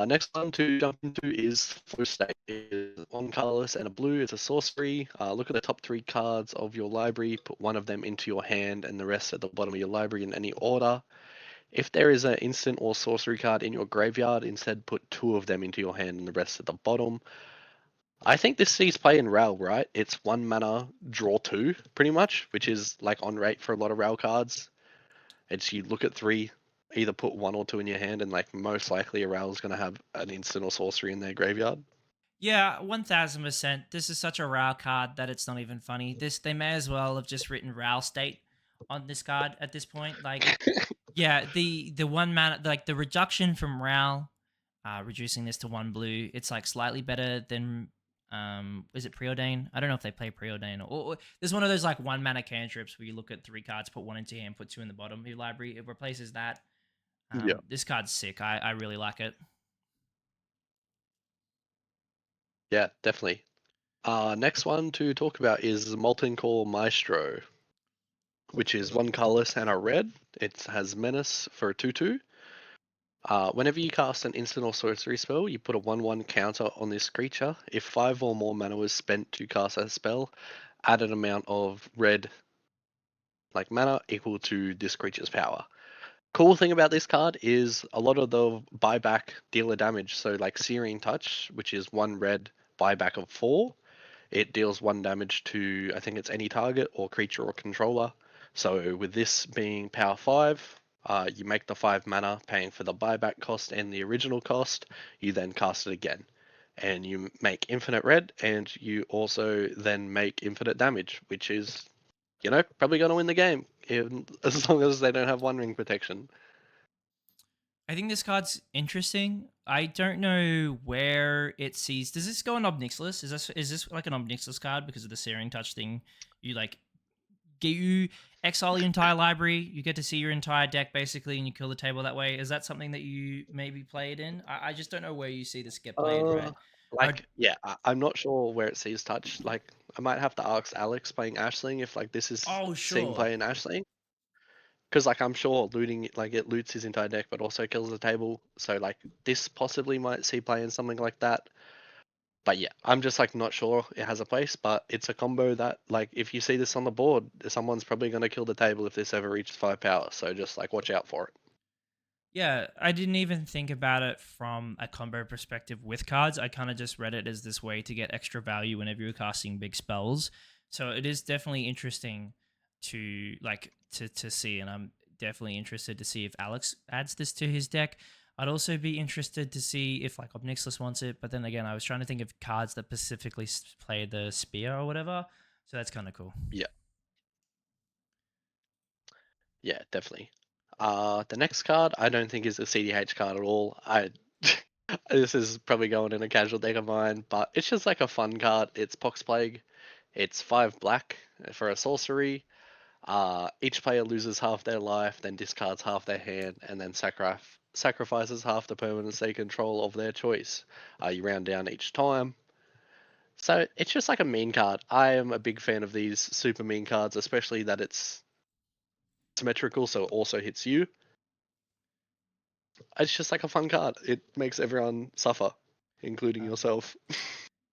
next one to jump into is Flow State. It's 1 colorless and a blue. It's a sorcery. Look at the top 3 cards of your library. Put one of them into your hand and the rest at the bottom of your library in any order. If there is an instant or sorcery card in your graveyard, instead put 2 of them into your hand and the rest at the bottom. I think this sees play in Ral, right? It's 1 mana, draw 2, pretty much, which is like on rate for a lot of Ral cards. It's you look at 3, either put 1 or 2 in your hand, and like most likely a Ral is going to have an instant or sorcery in their graveyard. Yeah, 1000%. This is such a Ral card that it's not even funny. They may as well have just written Ral State on this card at this point. Like, yeah, the 1 mana, like the reduction from Ral, reducing this to 1 blue, it's like slightly better than is it Preordain? I don't know if they play Preordain or there's one of those like 1 mana cantrips where you look at 3 cards, put 1 into your hand, put 2 in the bottom of your library. It replaces that. Yeah. This card's sick. I really like it. Yeah, definitely. Next one to talk about is Molten Core Maestro, which is 1 colorless and a red. It has Menace for a 2/2. Whenever you cast an instant or sorcery spell, you put a 1/1 counter on this creature. If 5 or more mana was spent to cast a spell, add an amount of red like mana equal to this creature's power. Cool thing about this card is a lot of the buyback dealer damage. So like Searing Touch, which is 1 red buyback of 4, it deals 1 damage to I think it's any target or creature or controller. So with this being power 5, you make the 5 mana paying for the buyback cost and the original cost. You then cast it again. and you make infinite red, and you also then make infinite damage, which is, probably going to win the game, as long as they don't have One Ring protection. I think this card's interesting. I don't know where it sees. Does this go on Obnixilis? Is this like an Obnixilis card because of the Searing Touch thing? You like get you exile your entire library. You get to see your entire deck basically, and you kill the table that way. Is that something that you maybe played in? I just don't know where you see this get played. Uh, Right? I yeah, I'm not sure where it sees touch. Like, I might have to ask Alex playing Ashling if like this is oh seeing sure. play in Ashling. Because like I'm sure looting like it loots his entire deck, but also kills the table. So like this possibly might see play in something like that. But yeah, I'm just like not sure it has a place. But it's a combo that like if you see this on the board, someone's probably going to kill the table if this ever reaches 5 power. So just like watch out for it. Yeah, I didn't even think about it from a combo perspective with cards. I kind of just read it as this way to get extra value whenever you're casting big spells. So it is definitely interesting to to see, and I'm definitely interested to see if Alex adds this to his deck. I'd also be interested to see if like Obnixilis wants it, but then again, I was trying to think of cards that specifically play the spear or whatever. So that's kind of cool. Yeah, yeah, definitely. The next card I don't think is a CDH card at all. This is probably going in a casual deck of mine, but it's just like a fun card. It's Pox Plague. It's 5 black for a sorcery. Each player loses half their life, then discards half their hand, and then sacrifices half the permanents they control of their choice. You round down each time. So it's just like a mean card. I am a big fan of these super mean cards, especially that it's symmetrical, so it also hits you. It's just like a fun card. It makes everyone suffer, including Um, yourself.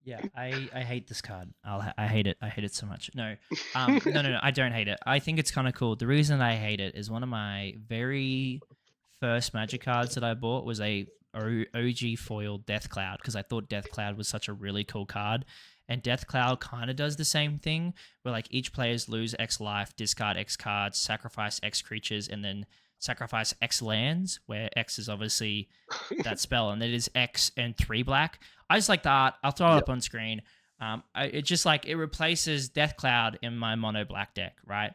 Yeah, I hate this card. I hate it. I hate it so much. No, no. I don't hate it. I think it's kind of cool. The reason I hate it is one of my very first Magic cards that I bought was a OG foil Death Cloud because I thought Death Cloud was such a really cool card. And Death Cloud kind of does the same thing, where like each players lose X life, discard X cards, sacrifice X creatures, and then sacrifice X lands, where X is obviously that spell, and it is X and 3 black. I just like the art. I'll throw it Yep. up on screen. It just like it replaces Death Cloud in my mono black deck, right?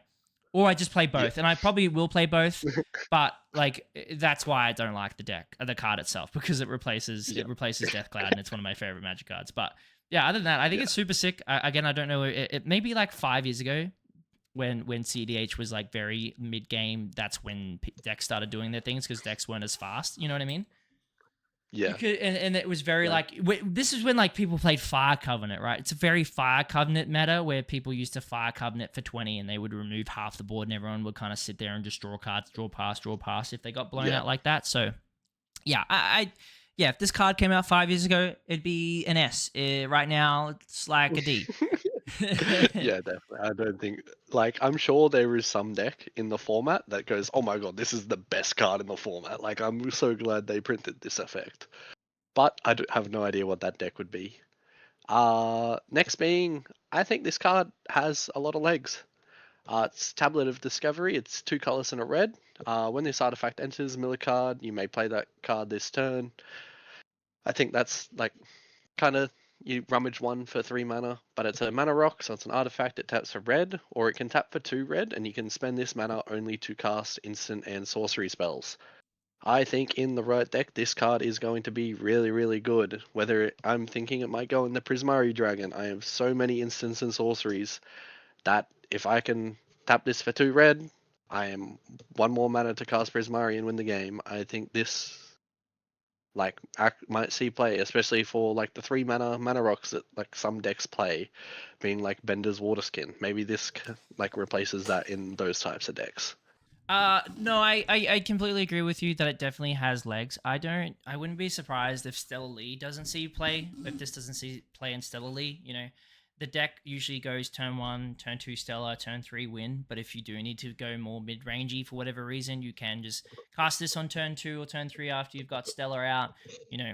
Or I just play Yeah. both, and I probably will play both, but like that's why I don't like the deck, the card itself, because Yeah. it replaces Death Cloud, and it's one of my favorite Magic cards. But yeah, other than that, I think Yeah. it's super sick. Again, I don't know. It may be like 5 years ago when CDH was like very mid game. That's when decks started doing their things because decks weren't as fast. You know what I mean? You Yeah. could, and it was very Like, like this is when like people played Fire Covenant, right? It's a very Fire Covenant meta where people used to Fire Covenant for 20 and they would remove half the board and everyone would kind of sit there and just draw cards, draw pass if they got blown yeah. out like that. So yeah, yeah, if this card came out 5 years ago, it'd be an S. Right now, it's like a D. Yeah, definitely. I don't think like I'm sure there is some deck in the format that goes, "Oh my god, this is the best card in the format." Like I'm so glad they printed this effect. But have no idea what that deck would be. Next being, I think this card has a lot of legs. It's Tablet of Discovery. It's 2 colors and a red. When this artifact enters mill card, you may play that card this turn. I think that's like kind of you rummage one for 3 mana, but it's a mana rock, so it's an artifact. It taps for red, or it can tap for 2 red, and you can spend this mana only to cast instant and sorcery spells. I think in the right deck, this card is going to be really, really good. I'm thinking it might go in the Prismari Dragon. I have so many instants and sorceries that if I can tap this for 2 red, I am 1 more mana to cast Prismari and win the game. I think this like might see play, especially for like the 3 mana rocks that like some decks play, being like Bender's Waterskin. Maybe this like replaces that in those types of decks. No, I completely agree with you that it definitely has legs. I wouldn't be surprised if Stella Lee doesn't see play, if this doesn't see play in Stella Lee. You know, the deck usually goes turn 1, turn 2 Stella, turn 3 win, but if you do need to go more mid-rangey for whatever reason, you can just cast this on turn 2 or turn 3 after you've got Stella out. You know,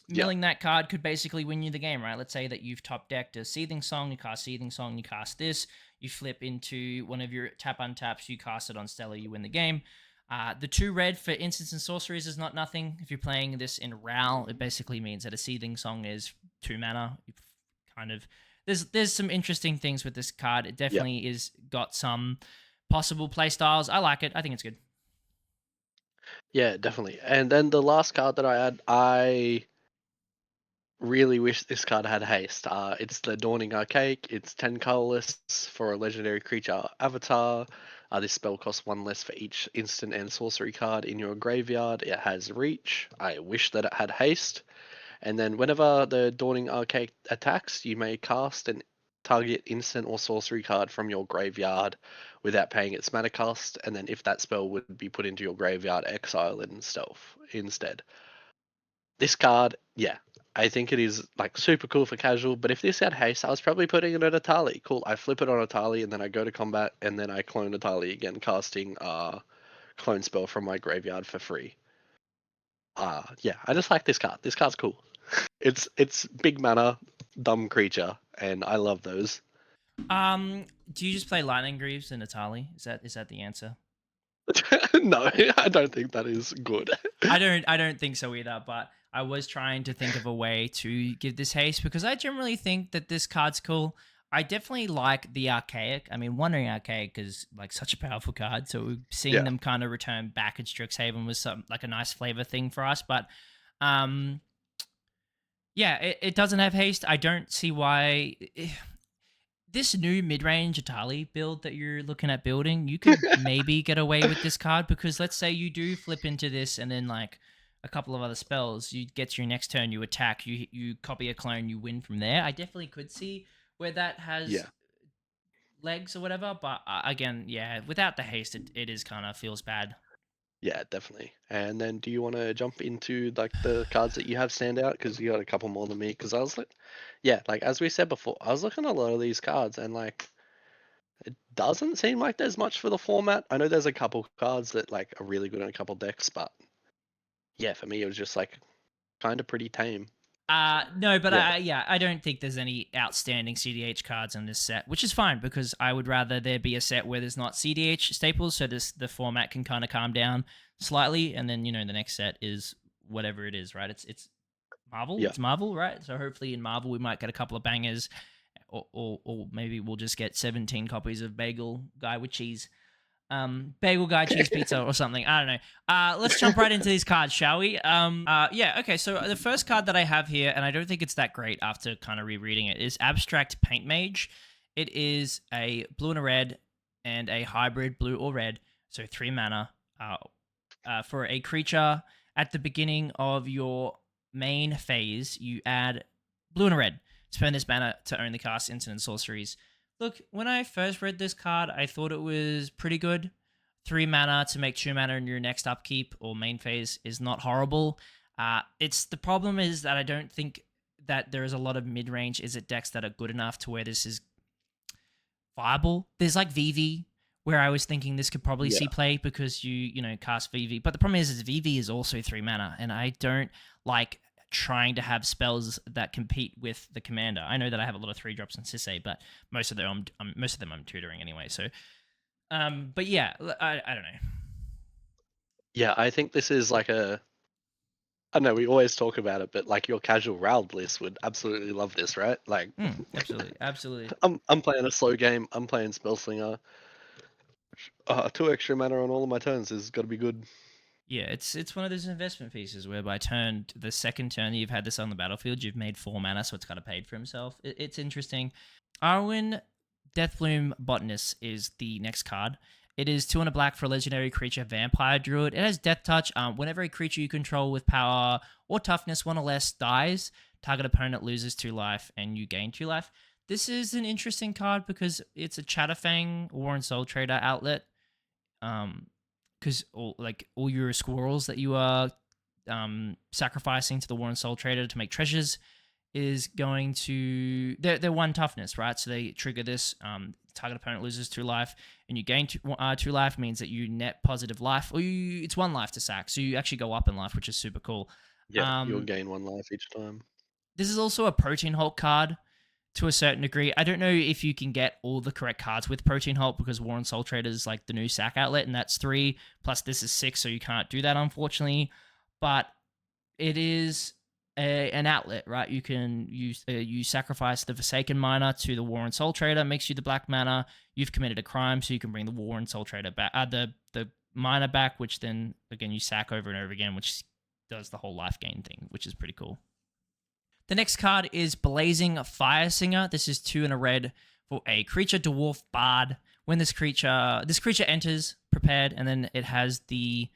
Yeah, milling that card could basically win you the game, right? Let's say that you've top decked a Seething Song, you cast Seething Song, you cast this, you flip into one of your tap untaps, you cast it on Stella, you win the game. The 2 red for instants and sorceries is not nothing. If you're playing this in Ral, it basically means that a Seething Song is 2 mana. You've kind of there's some interesting things with this card. It Yeah, definitely is got some possible play styles. I like it. I think it's good. yeah, definitely. And then the last card that I had, I really wish this card had haste. It's the Dawning Archaic. It's 10 colorless for a legendary creature avatar. This spell costs 1 less for each instant and sorcery card in your graveyard. It has reach. I wish that it had haste. And then whenever the Dawning Archaic attacks, you may cast an target instant or sorcery card from your graveyard without paying its mana cost. And then if that spell would be put into your graveyard, exile it instead. This card, yeah, I think it is like super cool for casual. But if this had haste, I was probably putting it on Atali. Cool. I flip it on Atali, and then I go to combat, and then I clone Atali again, casting clone spell from my graveyard for free. Yeah, I just like this card. This card's cool. It's big mana, dumb creature, and I love those. Do you just play Lightning Greaves and Atali? Is that the answer? No, I don't think that is good. I don't think so either, but I was trying to think of a way to give this haste because I generally think that this card's cool. I definitely like the Archaic. I mean, Wandering Archaic is like such a powerful card, so seeing Yeah, them kind of return back in Strixhaven was some like a nice flavor thing for us. But um, yeah, it doesn't have haste. I don't see why. This new mid-range Atali build that you're looking at building, you could maybe get away with this card because let's say you do flip into this and then like a couple of other spells, you get to your next turn, you attack, you copy a clone, you win from there. I definitely could see where that has yeah, legs or whatever, but again, yeah, without the haste, it is kind of feels bad. yeah, definitely. And then, do you want to jump into like the cards that you have stand out? Because you got a couple more than me. Because I was like, yeah, like as we said before, I was looking at a lot of these cards, and like it doesn't seem like there's much for the format. I know there's a couple cards that like are really good in a couple decks, but yeah, for me it was just like kind of pretty tame. No, but Yeah, yeah, I don't think there's any outstanding CDH cards in this set, which is fine because I would rather there be a set where there's not CDH staples, so the format can kind of calm down slightly, and then the next set is whatever it is, right? It's Marvel, yeah, it's Marvel, right? So hopefully in Marvel we might get a couple of bangers, or maybe we'll just get 17 copies of Bagel Guy with Cheese. Bagel Guy cheese pizza or something. I don't know. Let's jump right into these cards, shall we? Yeah. Okay. So the first card that I have here, and I don't think it's that great after kind of rereading it, is Abstract Paint Mage. It is a blue and a red, and a hybrid blue or red. So 3 mana. For a creature at the beginning of your main phase, you add blue and a red. Spend this mana to only cast instant and sorceries. Look, when I first read this card, I thought it was pretty good. 3 mana to make 2 mana in your next upkeep or main phase is not horrible. It's the problem is that I don't think that there is a lot of mid range Izzet decks that are good enough to where this is viable. There's like VV, where I was thinking this could probably yeah, see play because you cast VV. But the problem is VV is also 3 mana, and I don't like trying to have spells that compete with the commander. I know that I have a lot of 3 drops in Sisay, but most of them I'm tutoring anyway. So, but yeah, I don't know. yeah. I think this is like a. I know we always talk about it, but like your casual round list would absolutely love this, right? Like, Absolutely, absolutely. I'm playing a slow game. I'm playing Spellslinger. 2 extra mana on all of my turns is got to be good. Yeah, it's one of those investment pieces whereby the second turn you've had this on the battlefield, you've made 4 mana, so it's kind of paid for himself. It's interesting. Arwen Deathbloom Botanist is the next card. It is 2 and a black for a legendary creature, Vampire Druid. It has Death Touch. Whenever a creature you control with power or toughness 1 or less dies, target opponent loses 2 life and you gain 2 life. This is an interesting card because it's a Chatterfang War and Soul Trader outlet. Because all your squirrels that you are sacrificing to the War and Soul Trader to make treasures is going to they're 1 toughness, right? So they trigger this. Target opponent loses 2 life, and you gain 2 life means that you net positive life, or it's 1 life to sack, so you actually go up in life, which is super cool. Yeah, you'll Um, gain 1 life each time. this is also a Protein Hulk card. to a certain degree. I don't know if you can get all the correct cards with Protein Hulk because War and Soul Trader is like the new sack outlet, and that's 3 plus this is 6, so you can't do that unfortunately. But it is an outlet, right? You can use you sacrifice the Forsaken Miner to the War and Soul Trader, makes you the black mana. You've committed a crime, so you can bring the War and Soul Trader back, the miner back, which then again you sack over and over again, which does the whole life gain thing, which is pretty cool. The next card is Blazing Fire Singer. This is 2 and a red for a creature dwarf bard. When this creature enters prepared, and then it has the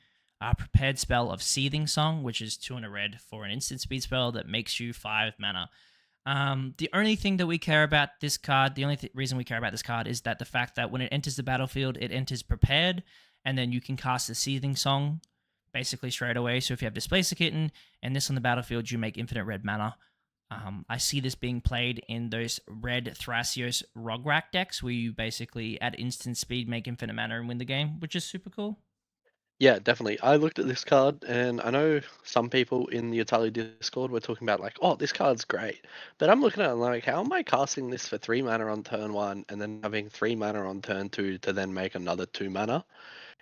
prepared spell of Seething Song, which is 2 and a red for an instant speed spell that makes you 5 mana. The only thing that we care about this card, the only reason we care about this card is that the fact that when it enters the battlefield, it enters prepared, and then you can cast the Seething Song basically straight away. So if you have Displace a Kitten and this on the battlefield, you make infinite red mana. I see this being played in those red Thrasios Rograk decks where you basically at instant speed make infinite mana and win the game, which is super cool. Yeah, definitely. I looked at this card, and I know some people in the Atali Discord were talking about like, oh, this card's great. But I'm looking at it like, how am I casting this for 3 mana on turn 1 and then having 3 mana on turn 2 to then make another 2 mana?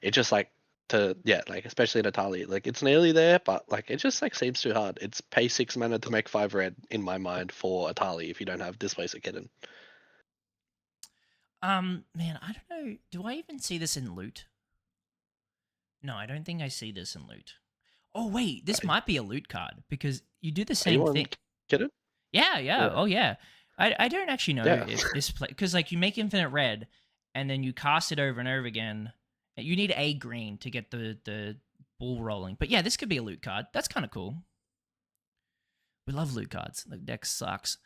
It just like like especially in Atali, like it's nearly there, but like it just like seems too hard. It's pay 6 mana to make 5 red in my mind for Atali if you don't have Displace a Kitten. Man, I don't know. Do I even see this in loot? No, I don't think I see this in loot. Oh wait, this might be a loot card because you do the same thing. Kitten? Yeah. Oh yeah. I don't actually know if this play because like you make infinite red and then you cast it over and over again. You need a green to get the ball rolling. But yeah, this could be a loot card. That's kind of cool. We love loot cards. The deck sucks.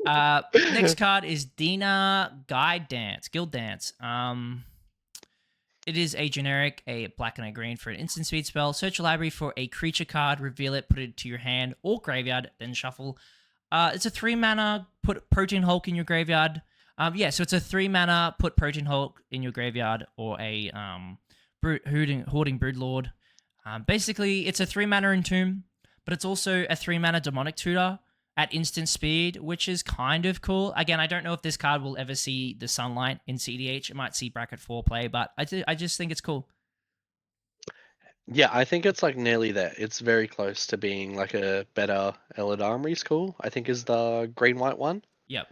Next card is Dina Guild Dance. It is a generic, a black and a green for an instant speed spell. Search your library for a creature card, reveal it, put it to your hand or graveyard, then shuffle. It's a 3 mana, put Protein Hulk in your graveyard. So it's a 3 mana, put Protein Hulk in your graveyard or a Hoarding Broodlord. Basically, it's a 3 mana Entomb, but it's also a 3 mana Demonic Tutor at instant speed, which is kind of cool. Again, I don't know if this card will ever see the sunlight in CDH. It might see bracket 4 play, but I just think it's cool. Yeah, I think it's like nearly there. It's very close to being like a better Eladamri school, I think is the green-white one. Yep.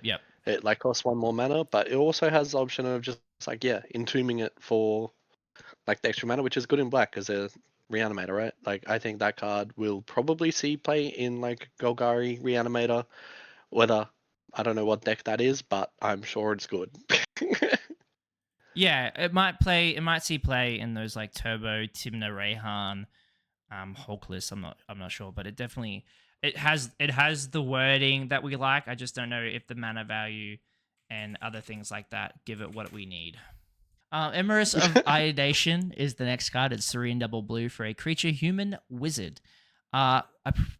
It like costs 1 more mana, but it also has the option of just like, entombing it for like the extra mana, which is good in black as a reanimator, right? Like I think that card will probably see play in like Golgari Reanimator, whether I don't know what deck that is, but I'm sure it's good. Yeah, it might see play in those like Turbo, Timna Rayhan, Hulk list. I'm not sure, but it definitely it has the wording that we like. I just don't know if the mana value and other things like that give it what we need. Empress of Iodation is the next card. It's 3 and double blue for a creature human wizard.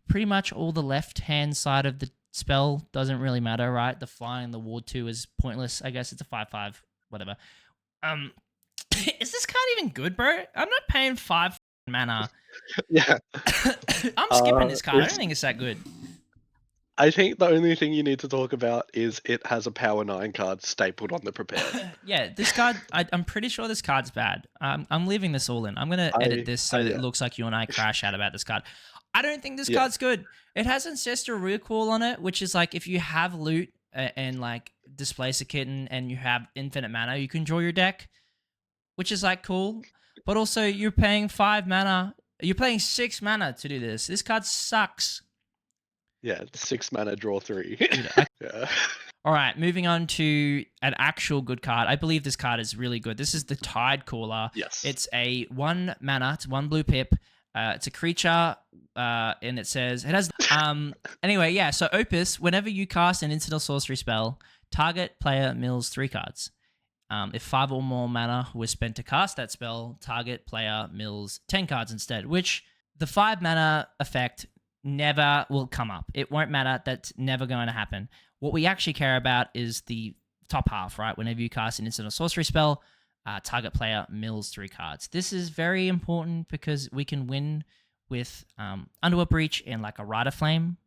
Pretty much all the left hand side of the spell doesn't really matter, right? The flying, the ward 2 is pointless. I guess it's a 5/5, whatever. Is this card even good, bro? I'm not paying 5 mana. Yeah. I'm skipping this card. I don't think it's that good. I think the only thing you need to talk about is it has a Power 9 card stapled on the prepared. Yeah, this card, I'm pretty sure this card's bad. I'm leaving this all in. I'm going to edit this so that it looks like you and I crash out about this card. I don't think this card's good. It has Ancestral Recall on it, which is like if you have loot and like Displace a Kitten and you have infinite mana, you can draw your deck, which is like cool. But also you're paying 5 mana. You're paying 6 mana to do this. This card sucks. Yeah, 6 mana, draw 3. Yeah. All right, moving on to an actual good card. I believe this card is really good. This is the Tide Caller. Yes. It's a 1 mana. It's 1 blue pip. It's a creature, and it says it has. Anyway, yeah. So Opus, whenever you cast an instant or sorcery spell, target player mills 3 cards. If 5 or more mana was spent to cast that spell, target player mills 10 cards instead. Which the 5 mana effect never will come up. It won't matter. That's never going to happen. What we actually care about is the top half, right? Whenever you cast an instant or sorcery spell, target player mills 3 cards. This is very important because we can win with Underworld Breach and like a Rider Flame.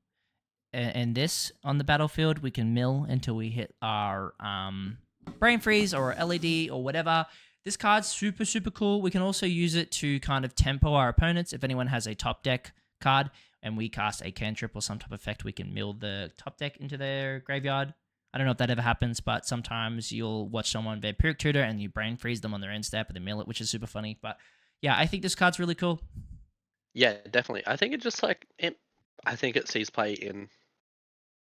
and this on the battlefield, we can mill until we hit our brain freeze or LED or whatever. This card's super, super cool. We can also use it to kind of tempo our opponents. If anyone has a top deck card and we cast a cantrip or some type of effect, we can mill the top deck into their graveyard. I don't know if that ever happens, but sometimes you'll watch someone Vampiric Tutor and you brain freeze them on their end step and then mill it, which is super funny. But yeah, I think this card's really cool. Yeah, definitely. I think it just like it. I think it sees play in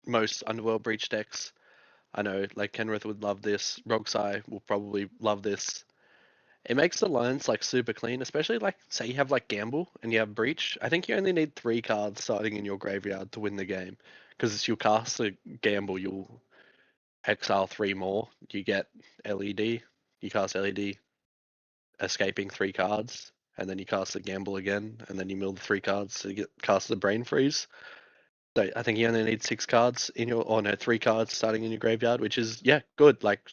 most Underworld Breach decks. I know, like Kenrith would love this. Rogsai will probably love this. It makes the lines like super clean, especially like say you have like Gamble and you have Breach. I think you only need 3 cards starting in your graveyard to win the game, because you'll cast a Gamble, you'll exile 3 more. You get LED. You cast LED, escaping 3 cards, and then you cast the Gamble again, and then you mill the 3 cards to get cast the Brain Freeze. So I think you only need 6 cards in your, or no, 3 cards starting in your graveyard, which is yeah good. Like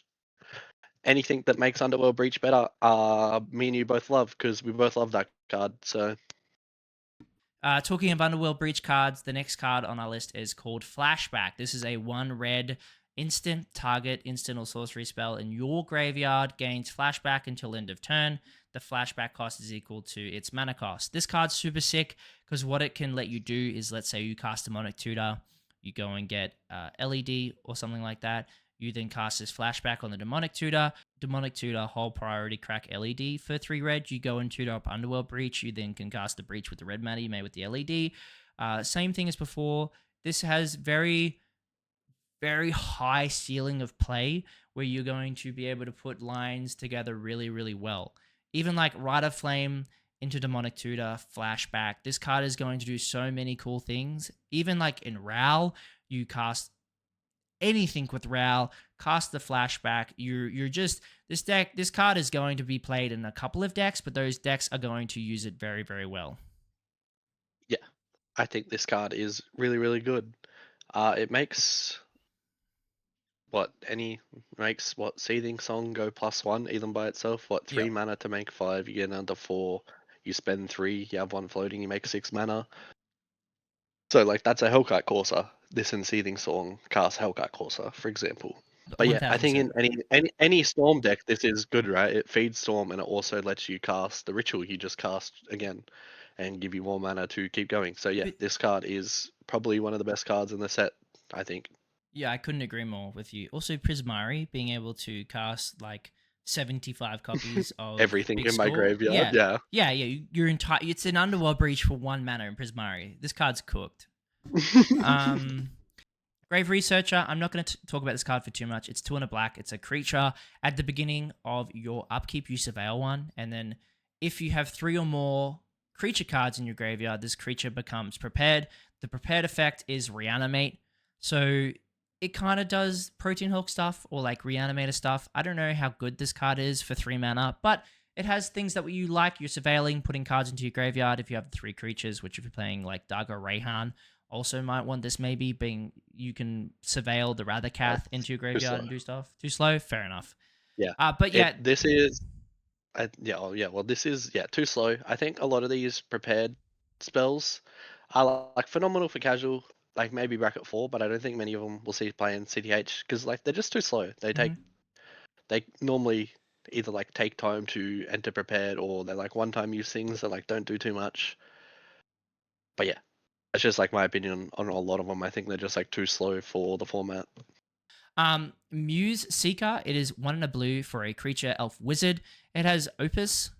anything that makes Underworld Breach better, me and you both love, because we both love that card. So Talking of Underworld Breach cards, the next card on our list is called Flashback. This is a 1 red instant target instant or sorcery spell in your graveyard gains flashback until end of turn. The flashback cost is equal to its mana cost. This card's super sick because what it can let you do is, let's say you cast Demonic Tutor, you go and get LED or something like that. You then cast this flashback on the Demonic Tutor. Demonic Tutor, whole priority crack LED for 3 red. You go and tutor up Underworld Breach. You then can cast the Breach with the red mana you made with the LED. Same thing as before. This has very, very high ceiling of play where you're going to be able to put lines together really, really well. Even like Rider Flame into Demonic Tutor, Flashback. This card is going to do so many cool things. Even like in Ral, you cast anything with Ral, cast the flashback. You're just this card is going to be played in a couple of decks, but those decks are going to use it very, very well. yeah, I think this card is really really good. It makes what Seething Song go +1 even by itself. What, Yep. 3 mana to make 5? You get another 4. You spend 3. You have 1 floating. You make 6 mana. So like that's a Hellkite Courser. This and Seething Song cast Hellkite Courser, for example. But One yeah, I thousand think percent. in any Storm deck, this is good, right? It feeds Storm and it also lets you cast the ritual you just cast again, and give you more mana to keep going. So yeah, But this card is probably one of the best cards in the set, I think. yeah, I couldn't agree more with you. Also, Prismari being able to cast like 75 copies of Everything Big in my Skull. graveyard, Yeah, yeah. yeah, yeah. You're entire. It's an Underworld Breach for 1 mana in Prismari. This card's cooked. Um, Grave Researcher, I'm not going to talk about this card for too much. It's 2 and a black. It's a creature. At the beginning of your upkeep, you surveil one. And then if you have 3 or more creature cards in your graveyard, this creature becomes prepared. The prepared effect is reanimate. So it kind of does Protein Hulk stuff or like reanimator stuff. I don't know how good this card is for 3 mana, but it has things that you like. You're surveilling, putting cards into your graveyard if you have 3 creatures, which if you're playing like Daga Rayhan, also might want this maybe being you can surveil the Rathacath That's into your too graveyard slow. and do stuff. Too slow? Fair enough. Yeah. But yeah, This is yeah, yeah, well this is yeah, too slow. I think a lot of these prepared spells are like phenomenal for casual, like maybe bracket 4, but I don't think many of them will see play in CTH, because like they're just too slow. mhm. They normally either like take time to enter prepared, or they're like one-time use things that like don't do too much. But yeah, that's just like my opinion on a lot of them. I think they're just like too slow for the format. Muse Seeker, it is 1 and a blue for a creature elf wizard. It has Opus.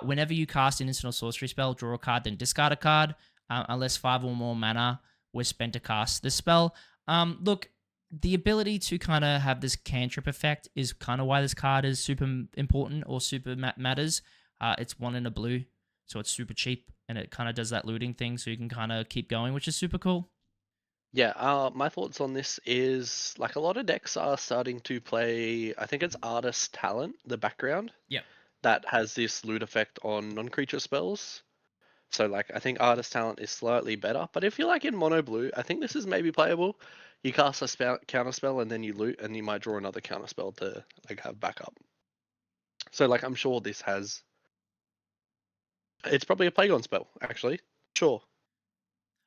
Whenever you cast an instant or sorcery spell, draw a card, then discard a card, unless 5 or more mana was spent to cast this spell. Look, the ability to kind of have this cantrip effect is kind of why this card is super important or super matters. It's 1 and a blue, so it's super cheap, and it kind of does that looting thing, so you can kind of keep going, which is super cool. Yeah, my thoughts on this is like a lot of decks are starting to play. I think it's Artist Talent, the background, Yep. that has this loot effect on non-creature spells. So like I think Artist Talent is slightly better, but if you're like in mono blue, I think this is maybe playable. You cast a counter spell and then you loot, and you might draw another counter spell to like have backup. So like I'm sure this has. It's probably a Plagon spell actually. Sure.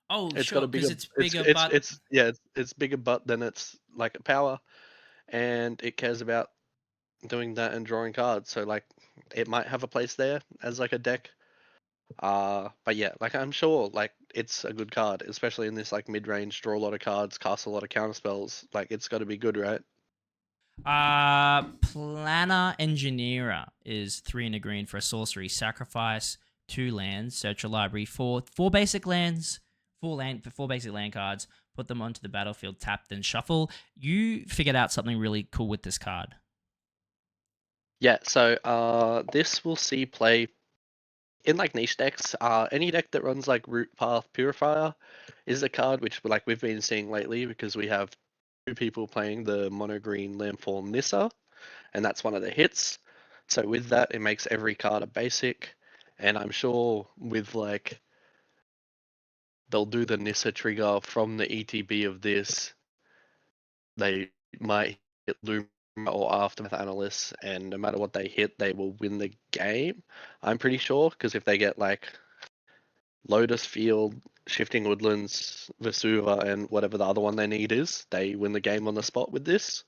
Oh, It's got sure, a because bigger. it's bigger, but It's yeah. It's bigger butt than its like power, and it cares about doing that and drawing cards. So like, it might have a place there as like a deck. But yeah, like I'm sure like it's a good card, especially in this like mid range, draw a lot of cards, cast a lot of counter spells. Like it's got to be good, right? Planner Engineer is 3 and a green for a sorcery. Sacrifice 2 lands, search your library for 4 basic lands, 4 basic land cards, put them onto the battlefield, tap, then shuffle. You figured out something really cool with this card. Yeah. So this will see play in like niche decks. Any deck that runs like Root Path Purifier is a card which like we've been seeing lately because we have 2 people playing the mono green landform Nissa, and that's one of the hits. So with that, it makes every card a basic, and I'm sure with like they'll do the Nissa trigger from the ETB of this. They might hit Luma or Aftermath Analysts, and no matter what they hit, they will win the game. I'm pretty sure, because if they get like Lotus Field, Shifting Woodlands, Vesuva, and whatever the other one they need is, they win the game on the spot with this.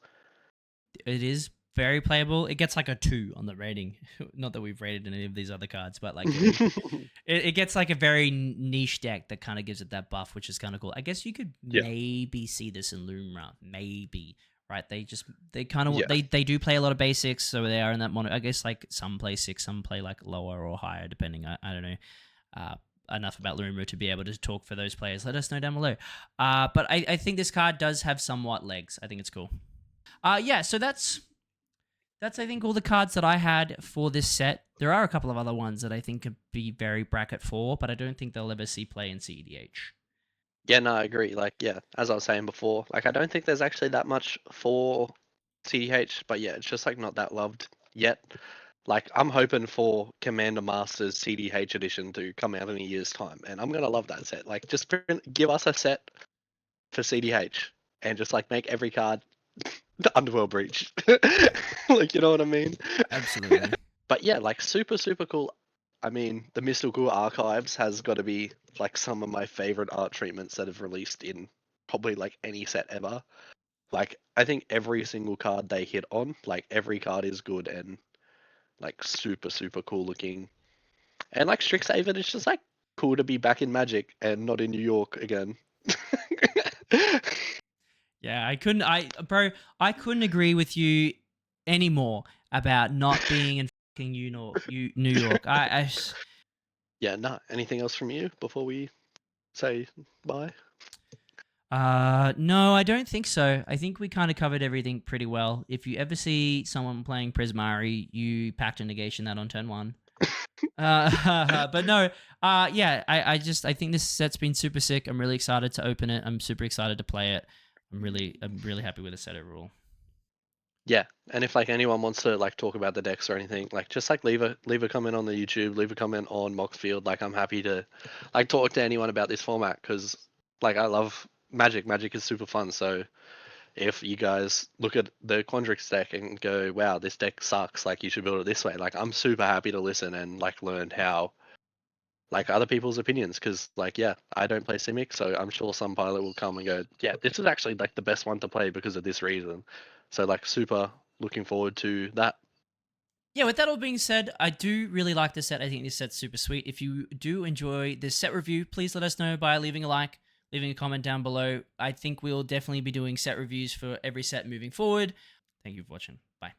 It is very playable. It gets like a 2 on the rating. Not that we've rated any of these other cards, but like it gets like a very niche deck that kind of gives it that buff, which is kind of cool. I guess you could Yeah, maybe see this in Lumra, maybe. Right? They kind of yeah, they do play a lot of basics, so they are in that mono. I guess like some play 6, some play like lower or higher, depending. I don't know. Uh, enough about Lumra to be able to talk for those players. Let us know down below. But I think this card does have somewhat legs. I think it's cool. Yeah, so that's I think all the cards that I had for this set. There are a couple of other ones that I think could be very bracket 4, but I don't think they'll ever see play in CEDH. yeah. No, I agree. Like, yeah, as I was saying before, like I don't think there's actually that much for CDH, but yeah, it's just like not that loved yet. Like I'm hoping for Commander Masters CDH edition to come out in a year's time, and I'm gonna love that set. Like, just give us a set for CDH, and just like make every card the Underworld Breach. Like, you know what I mean? Absolutely. But yeah, like super cool. I mean, the Mystical Archives has got to be like some of my favorite art treatments that have released in probably like any set ever. Like I think every single card they hit on, like every card is good and like super cool looking. And like Strixhaven, it's just like cool to be back in Magic and not in New York again. Yeah, I couldn't agree with you anymore about not being in fucking New York. Yeah, nah. Anything else from you before we say bye? No, I don't think so. I think we kind of covered everything pretty well. If you ever see someone playing Prismari, you pact a negation that on turn 1. But no, yeah, I think this set's been super sick. I'm really excited to open it. I'm super excited to play it. I'm really happy with the set overall. Yeah, and if like anyone wants to like talk about the decks or anything, like just like leave a comment on the YouTube, leave a comment on Moxfield. Like I'm happy to like talk to anyone about this format because like I love Magic. Magic is super fun. So if you guys look at the Quandrix deck and go, "Wow, this deck sucks," like you should build it this way. Like I'm super happy to listen and like learn how like other people's opinions because like yeah, I don't play Simic, so I'm sure some pilot will come and go, "Yeah, this is actually like the best one to play because of this reason." So like super looking forward to that. Yeah, with that all being said, I do really like this set. I think this set's super sweet. If you do enjoy this set review, please let us know by leaving a like, leaving a comment down below. I think we'll definitely be doing set reviews for every set moving forward. Thank you for watching. Bye.